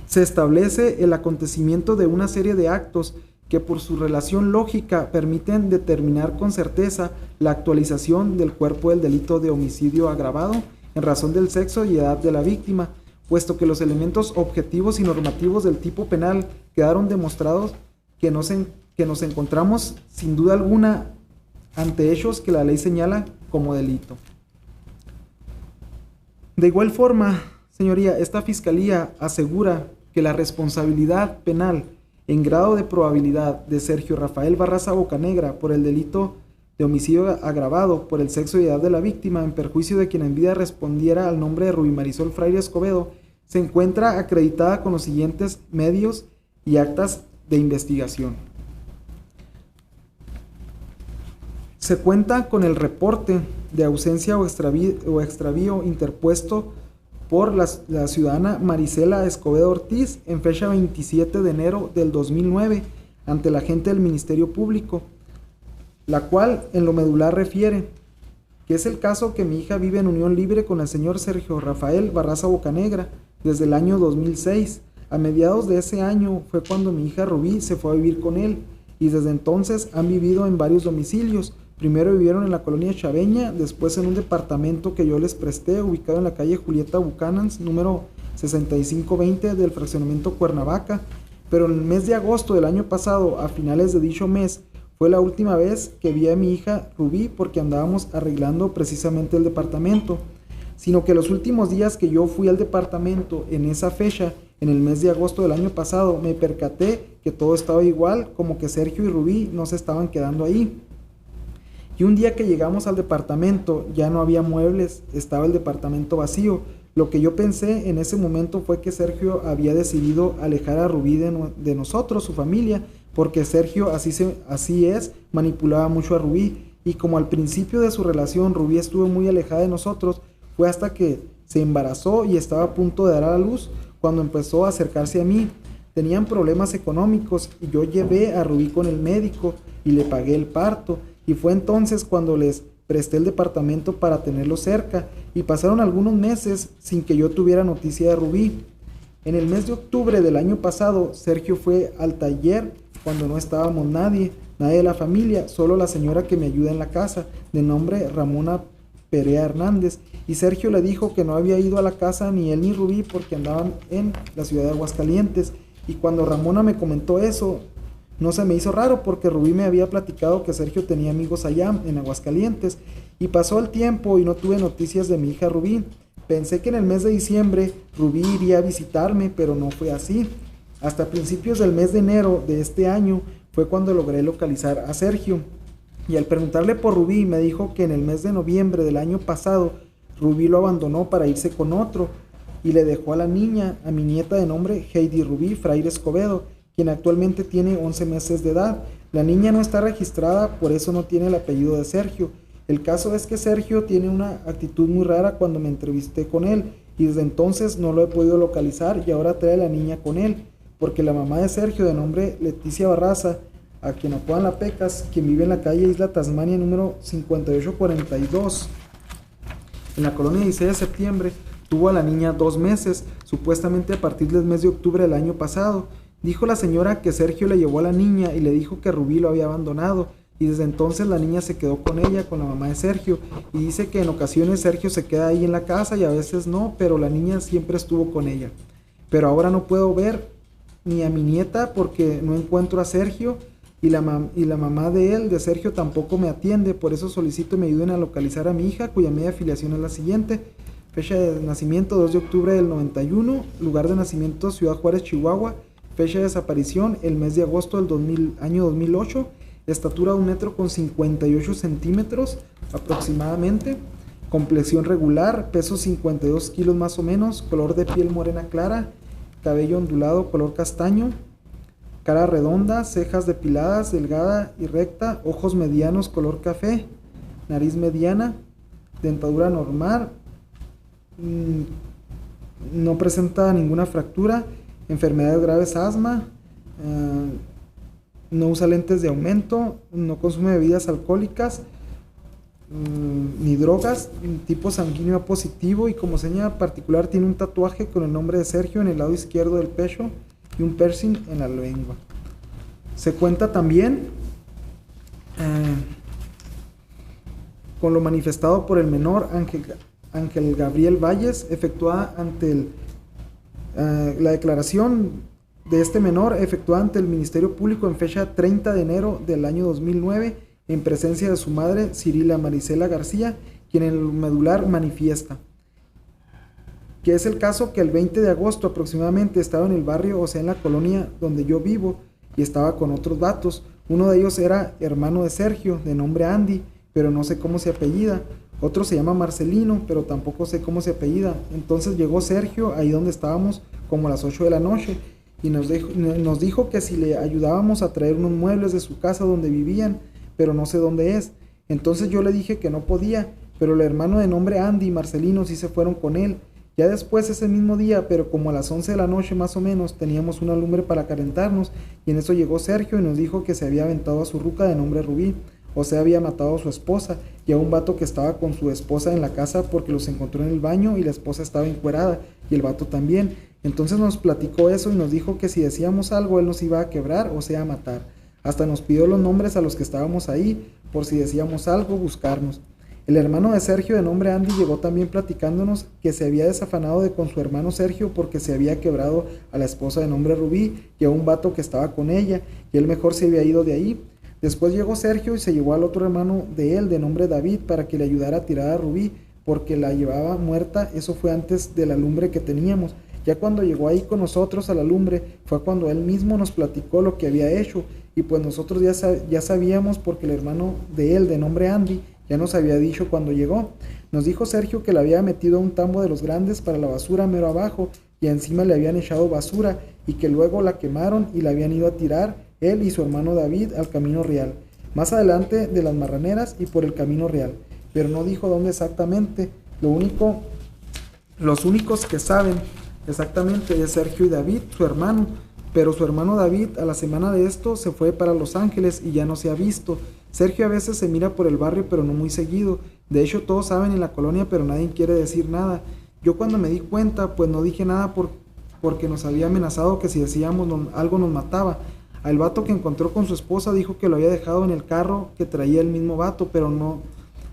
se establece el acontecimiento de una serie de actos que por su relación lógica permiten determinar con certeza la actualización del cuerpo del delito de homicidio agravado en razón del sexo y edad de la víctima, puesto que los elementos objetivos y normativos del tipo penal quedaron demostrados que nos encontramos sin duda alguna ante hechos que la ley señala como delito. De igual forma, señoría, esta Fiscalía asegura que la responsabilidad penal en grado de probabilidad de Sergio Rafael Barraza Bocanegra por el delito de homicidio agravado por el sexo y edad de la víctima en perjuicio de quien en vida respondiera al nombre de Rubí Marisol Fraire Escobedo se encuentra acreditada con los siguientes medios y actas de investigación. Se cuenta con el reporte de ausencia o extravío interpuesto por la ciudadana Marisela Escobedo Ortiz en fecha 27 de enero del 2009 ante la agente del Ministerio Público, la cual en lo medular refiere que es el caso que mi hija vive en unión libre con el señor Sergio Rafael Barraza Bocanegra desde el año 2006. A mediados de ese año fue cuando mi hija Rubí se fue a vivir con él y desde entonces han vivido en varios domicilios. Primero vivieron en la colonia Chaveña, después en un departamento que yo les presté, ubicado en la calle Julieta Bucanans, número 6520 del fraccionamiento Cuernavaca, pero en el mes de agosto del año pasado, a finales de dicho mes, fue la última vez que vi a mi hija Rubí porque andábamos arreglando precisamente el departamento, sino que los últimos días que yo fui al departamento en esa fecha, en el mes de agosto del año pasado, me percaté que todo estaba igual, como que Sergio y Rubí no se estaban quedando ahí. Y un día que llegamos al departamento ya no había muebles, estaba el departamento vacío. Lo que yo pensé en ese momento fue que Sergio había decidido alejar a Rubí de nosotros, su familia, porque Sergio así es, manipulaba mucho a Rubí. Y como al principio de su relación Rubí estuvo muy alejada de nosotros, fue hasta que se embarazó y estaba a punto de dar a la luz cuando empezó a acercarse a mí. Tenían problemas económicos y yo llevé a Rubí con el médico y le pagué el parto. Y fue entonces cuando les presté el departamento para tenerlo cerca y pasaron algunos meses sin que yo tuviera noticia de Rubí. En el mes de octubre del año pasado, Sergio fue al taller cuando no estábamos nadie de la familia, solo la señora que me ayuda en la casa, de nombre Ramona Perea Hernández, y Sergio le dijo que no había ido a la casa ni él ni Rubí porque andaban en la ciudad de Aguascalientes. Y cuando Ramona me comentó eso, no se me hizo raro porque Rubí me había platicado que Sergio tenía amigos allá en Aguascalientes y pasó el tiempo y no tuve noticias de mi hija Rubí. Pensé que en el mes de diciembre Rubí iría a visitarme, pero no fue así. Hasta principios del mes de enero de este año fue cuando logré localizar a Sergio. Y al preguntarle por Rubí me dijo que en el mes de noviembre del año pasado Rubí lo abandonó para irse con otro y le dejó a la niña, a mi nieta de nombre Heidi Rubí Fraire Escobedo, quien actualmente tiene 11 meses de edad. La niña no está registrada, por eso no tiene el apellido de Sergio. El caso es que Sergio tiene una actitud muy rara cuando me entrevisté con él y desde entonces no lo he podido localizar y ahora trae a la niña con él, porque la mamá de Sergio de nombre Leticia Barraza, a quien apodan la Pecas, quien vive en la calle Isla Tasmania número 5842, en la colonia 16 de septiembre, tuvo a la niña 2 meses, supuestamente a partir del mes de octubre del año pasado. Dijo la señora que Sergio le llevó a la niña y le dijo que Rubí lo había abandonado y desde entonces la niña se quedó con ella, con la mamá de Sergio, y dice que en ocasiones Sergio se queda ahí en la casa y a veces no, pero la niña siempre estuvo con ella. Pero ahora no puedo ver ni a mi nieta porque no encuentro a Sergio y la mamá de él, de Sergio, tampoco me atiende, por eso solicito me ayuden a localizar a mi hija, cuya media afiliación es la siguiente: fecha de nacimiento 2 de octubre del 91, lugar de nacimiento Ciudad Juárez, Chihuahua, fecha de desaparición el mes de agosto del año 2008, estatura de 1,58 centímetros aproximadamente, complexión regular, peso 52 kilos más o menos, color de piel morena clara, cabello ondulado color castaño, cara redonda, cejas depiladas, delgada y recta, ojos medianos color café, nariz mediana, dentadura normal, no presenta ninguna fractura, enfermedades graves, asma, no usa lentes de aumento, no consume bebidas alcohólicas, ni drogas, tipo sanguíneo A positivo, y como seña particular tiene un tatuaje con el nombre de Sergio en el lado izquierdo del pecho y un piercing en la lengua. Se cuenta también con lo manifestado por el menor Ángel Gabriel Valles, efectuada ante la declaración de este menor efectuada ante el Ministerio Público en fecha 30 de enero del año 2009, en presencia de su madre, Cirila Marisela García, quien en el medular manifiesta que es el caso que el 20 de agosto aproximadamente estaba en el barrio, o sea en la colonia donde yo vivo, y estaba con otros vatos. Uno de ellos era hermano de Sergio, de nombre Andy, pero no sé cómo se apellida. Otro se llama Marcelino, pero tampoco sé cómo se apellida. Entonces llegó Sergio ahí donde estábamos como a las 8 de la noche y nos dijo que si le ayudábamos a traer unos muebles de su casa donde vivían, pero no sé dónde es. Entonces yo le dije que no podía, pero el hermano de nombre Andy y Marcelino sí se fueron con él. Ya después ese mismo día, pero como a las 11 de la noche más o menos, teníamos una lumbre para calentarnos, y en eso llegó Sergio y nos dijo que se había aventado a su ruca de nombre Rubí, o sea había matado a su esposa, y a un vato que estaba con su esposa en la casa porque los encontró en el baño y la esposa estaba encuerada, y el vato también. Entonces nos platicó eso y nos dijo que si decíamos algo él nos iba a quebrar, o sea a matar. Hasta nos pidió los nombres a los que estábamos ahí, por si decíamos algo, buscarnos. El hermano de Sergio de nombre Andy llegó también platicándonos que se había desafanado con su hermano Sergio porque se había quebrado a la esposa de nombre Rubí y a un vato que estaba con ella, y él mejor se había ido de ahí. Después llegó Sergio y se llevó al otro hermano de él de nombre David para que le ayudara a tirar a Rubí porque la llevaba muerta. Eso fue antes de la lumbre que teníamos. Ya cuando llegó ahí con nosotros a la lumbre fue cuando él mismo nos platicó lo que había hecho, y pues nosotros ya sabíamos porque el hermano de él de nombre Andy ya nos había dicho cuando llegó. Nos dijo Sergio que le había metido a un tambo de los grandes para la basura mero abajo, y encima le habían echado basura, y que luego la quemaron y la habían ido a tirar él y su hermano David al Camino Real, más adelante de las Marraneras y por el Camino Real, pero no dijo dónde exactamente. Los únicos que saben exactamente es Sergio y David, su hermano, pero su hermano David a la semana de esto se fue para Los Ángeles y ya no se ha visto. Sergio a veces se mira por el barrio, pero no muy seguido. De hecho, todos saben en la colonia, pero nadie quiere decir nada. Yo cuando me di cuenta, pues no dije nada porque nos había amenazado que si decíamos algo nos mataba. Al vato que encontró con su esposa dijo que lo había dejado en el carro que traía el mismo vato, pero no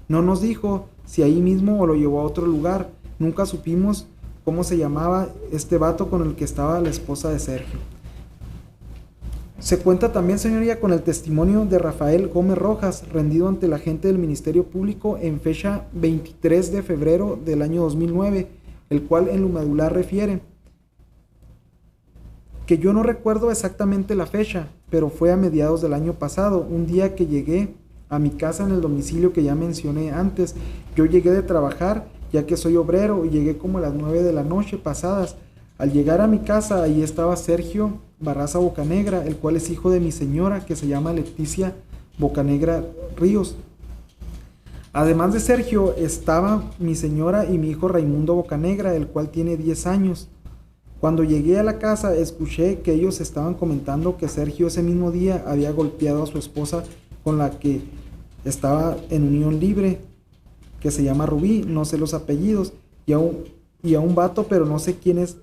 nos dijo si ahí mismo o lo llevó a otro lugar. Nunca supimos cómo se llamaba este vato con el que estaba la esposa de Sergio. Se cuenta también, señoría, con el testimonio de Rafael Gómez Rojas, rendido ante la agente del Ministerio Público en fecha 23 de febrero del año 2009, el cual en lo medular refiere que yo no recuerdo exactamente la fecha, pero fue a mediados del año pasado, un día que llegué a mi casa en el domicilio que ya mencioné antes. Yo llegué de trabajar, ya que soy obrero, y llegué como a las 9 de la noche pasadas. Al llegar a mi casa, ahí estaba Sergio Barraza Bocanegra, el cual es hijo de mi señora, que se llama Leticia Bocanegra Ríos. Además de Sergio, estaba mi señora y mi hijo Raimundo Bocanegra, el cual tiene 10 años. Cuando llegué a la casa, escuché que ellos estaban comentando que Sergio ese mismo día había golpeado a su esposa con la que estaba en unión libre, que se llama Rubí, no sé los apellidos, y a un vato, pero no sé quién es,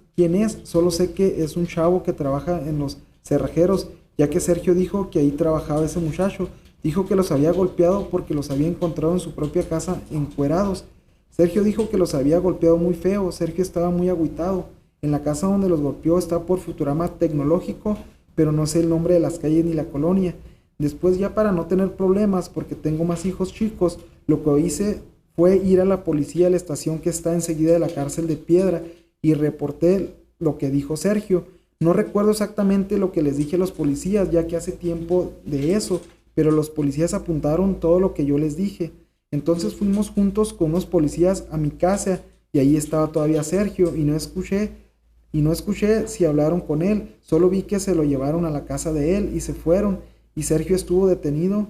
solo sé que es un chavo que trabaja en los cerrajeros, ya que Sergio dijo que ahí trabajaba ese muchacho. Dijo que los había golpeado porque los había encontrado en su propia casa encuerados. Sergio dijo que los había golpeado muy feo. Sergio estaba muy agüitado. En la casa donde los golpeó está por Futurama Tecnológico, pero no sé el nombre de las calles ni la colonia. Después, ya para no tener problemas, porque tengo más hijos chicos, lo que hice fue ir a la policía a la estación que está enseguida de la cárcel de Piedra y reporté lo que dijo Sergio. No recuerdo exactamente lo que les dije a los policías, ya que hace tiempo de eso, pero los policías apuntaron todo lo que yo les dije. Entonces fuimos juntos con unos policías a mi casa y ahí estaba todavía Sergio y no escuché si hablaron con él. Solo vi que se lo llevaron a la casa de él y se fueron, y Sergio estuvo detenido,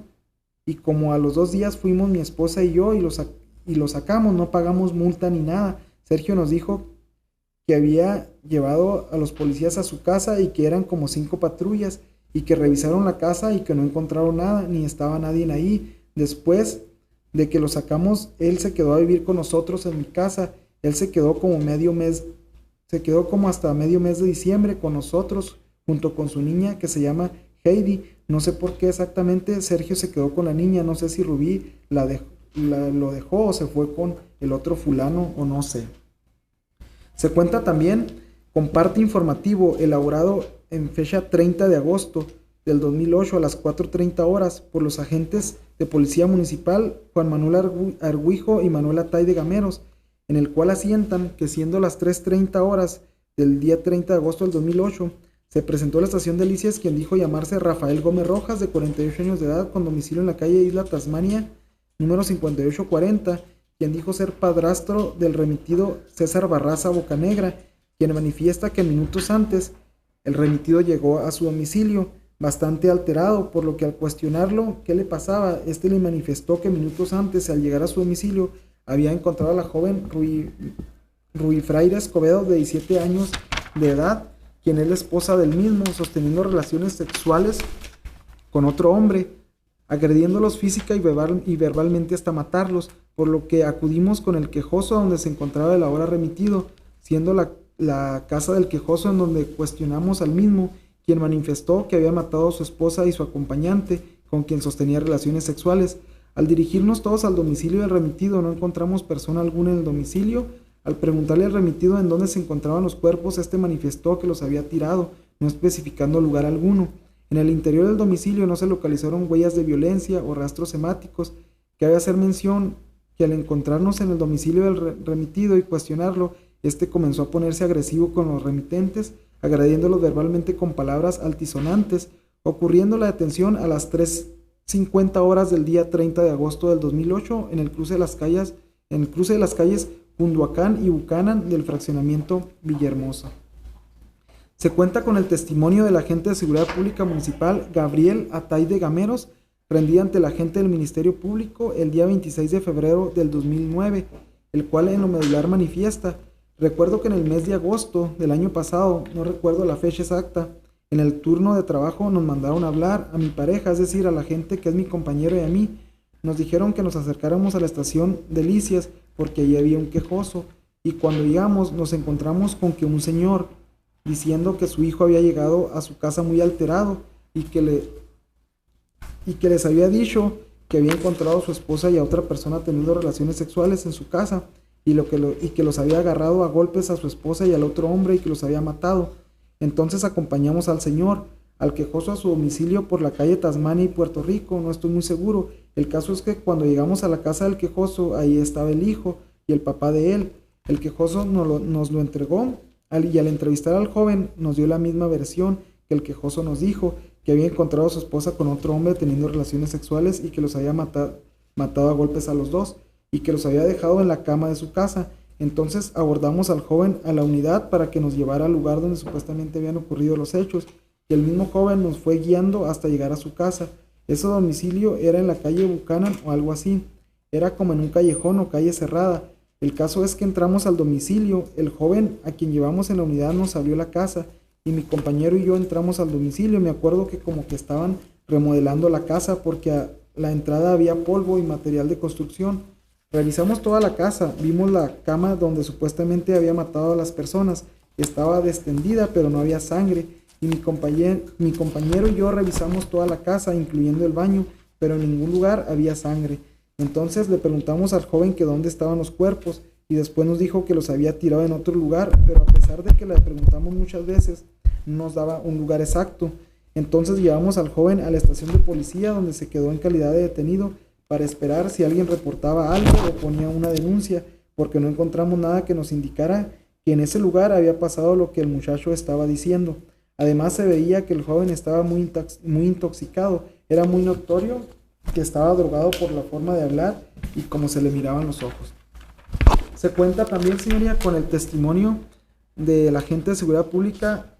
y como a los 2 días fuimos mi esposa y yo y lo sacamos. No pagamos multa ni nada. Sergio nos dijo que había llevado a los policías a su casa y que eran como 5 patrullas y que revisaron la casa y que no encontraron nada, ni estaba nadie ahí. Después de que lo sacamos, él se quedó a vivir con nosotros en mi casa. Él se quedó como hasta medio mes de diciembre con nosotros, junto con su niña que se llama Heidi. No sé por qué exactamente Sergio se quedó con la niña, no sé si Rubí lo dejó o se fue con el otro fulano o no sé. Se cuenta también con parte informativo elaborado en fecha 30 de agosto del 2008 a las 4:30 horas por los agentes de Policía Municipal Juan Manuel Argüijo y Manuel Atay de Gameros, en el cual asientan que siendo las 3:30 horas del día 30 de agosto del 2008, se presentó a la estación de Delicias quien dijo llamarse Rafael Gómez Rojas, de 48 años de edad, con domicilio en la calle Isla Tasmania, número 5840, quien dijo ser padrastro del remitido César Barraza Bocanegra, quien manifiesta que minutos antes el remitido llegó a su domicilio bastante alterado, por lo que al cuestionarlo qué le pasaba, este le manifestó que minutos antes, al llegar a su domicilio, había encontrado a la joven Rui Fraire Escobedo, de 17 años de edad, quien es la esposa del mismo, sosteniendo relaciones sexuales con otro hombre, agrediéndolos física y verbalmente hasta matarlos, por lo que acudimos con el quejoso a donde se encontraba el ahora remitido, siendo la casa del quejoso en donde cuestionamos al mismo, quien manifestó que había matado a su esposa y su acompañante, con quien sostenía relaciones sexuales. Al dirigirnos todos al domicilio del remitido, no encontramos persona alguna en el domicilio. Al preguntarle al remitido en dónde se encontraban los cuerpos, este manifestó que los había tirado, no especificando lugar alguno. En el interior del domicilio no se localizaron huellas de violencia o rastros hemáticos. Cabe hacer mención que al encontrarnos en el domicilio del remitido y cuestionarlo, este comenzó a ponerse agresivo con los remitentes, agrediéndolos verbalmente con palabras altisonantes, ocurriendo la detención a las 3:50 horas del día 30 de agosto del 2008 en el cruce de las calles Cunduacán y Buchanan del fraccionamiento Villahermosa. Se cuenta con el testimonio del agente de Seguridad Pública Municipal Gabriel Atay de Gameros, rendida ante el agente del Ministerio Público el día 26 de febrero del 2009, el cual en lo medular manifiesta: recuerdo que en el mes de agosto del año pasado, no recuerdo la fecha exacta, en el turno de trabajo nos mandaron a hablar a mi pareja, es decir, a la gente que es mi compañero y a mí. Nos dijeron que nos acercáramos a la estación Delicias porque allí había un quejoso, y cuando llegamos nos encontramos con que un señor, diciendo que su hijo había llegado a su casa muy alterado y que les había dicho que había encontrado a su esposa y a otra persona teniendo relaciones sexuales en su casa, y que los había agarrado a golpes a su esposa y al otro hombre y que los había matado. Entonces acompañamos al señor, al quejoso, a su domicilio por la calle Tasmania y Puerto Rico, no estoy muy seguro. El caso es que cuando llegamos a la casa del quejoso, ahí estaba el hijo y el papá de él. El quejoso nos lo entregó y al entrevistar al joven nos dio la misma versión que el quejoso nos dijo, que había encontrado a su esposa con otro hombre teniendo relaciones sexuales y que los había matado a golpes a los dos y que los había dejado en la cama de su casa. Entonces abordamos al joven a la unidad para que nos llevara al lugar donde supuestamente habían ocurrido los hechos, y el mismo joven nos fue guiando hasta llegar a su casa. Ese domicilio era en la calle Buchanan o algo así, era como en un callejón o calle cerrada. El caso es que entramos al domicilio, el joven a quien llevamos en la unidad nos abrió la casa y mi compañero y yo entramos al domicilio. Me acuerdo que como que estaban remodelando la casa porque a la entrada había polvo y material de construcción. Revisamos toda la casa, vimos la cama donde supuestamente había matado a las personas, estaba destendida pero no había sangre, y mi compañero y yo revisamos toda la casa, incluyendo el baño, pero en ningún lugar había sangre. Entonces le preguntamos al joven que dónde estaban los cuerpos, y después nos dijo que los había tirado en otro lugar, pero a pesar de que le preguntamos muchas veces, no nos daba un lugar exacto. Entonces llevamos al joven a la estación de policía, donde se quedó en calidad de detenido, para esperar si alguien reportaba algo o ponía una denuncia, porque no encontramos nada que nos indicara que en ese lugar había pasado lo que el muchacho estaba diciendo. Además se veía que el joven estaba muy intoxicado, era muy notorio que estaba drogado por la forma de hablar y como se le miraban los ojos. Se cuenta también, señoría, con el testimonio del agente de Seguridad Pública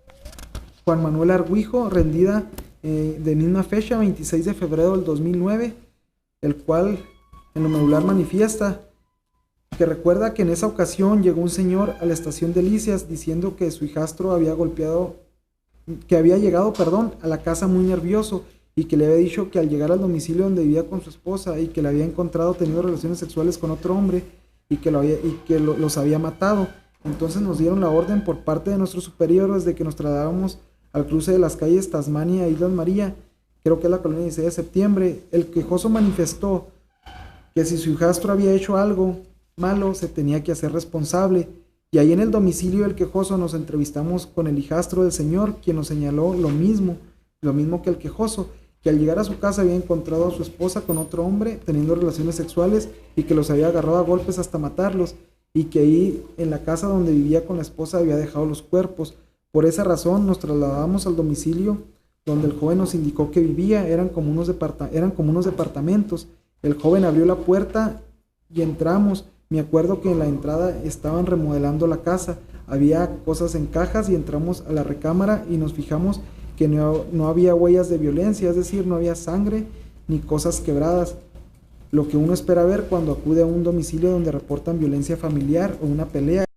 Juan Manuel Argüijo, rendida de misma fecha, 26 de febrero del 2009, el cual en lo medular manifiesta que recuerda que en esa ocasión llegó un señor a la estación Delicias diciendo que su hijastro había golpeado había llegado, a la casa muy nervioso y que le había dicho que al llegar al domicilio donde vivía con su esposa y que la había encontrado teniendo relaciones sexuales con otro hombre y que los había matado. Entonces nos dieron la orden por parte de nuestros superiores de que nos trasladáramos al cruce de las calles Tasmania e Islas María, creo que es la colonia 16 de septiembre. El quejoso manifestó que si su hijastro había hecho algo malo, se tenía que hacer responsable. Y ahí en el domicilio del quejoso nos entrevistamos con el hijastro del señor, quien nos señaló lo mismo que el quejoso, que al llegar a su casa había encontrado a su esposa con otro hombre teniendo relaciones sexuales y que los había agarrado a golpes hasta matarlos, y que ahí en la casa donde vivía con la esposa había dejado los cuerpos. Por esa razón nos trasladamos al domicilio donde el joven nos indicó que vivía. Eran como unos departamentos. El joven abrió la puerta y entramos. Me acuerdo que en la entrada estaban remodelando la casa, había cosas en cajas y entramos a la recámara y nos fijamos que no había huellas de violencia, es decir, no había sangre ni cosas quebradas, lo que uno espera ver cuando acude a un domicilio donde reportan violencia familiar o una pelea.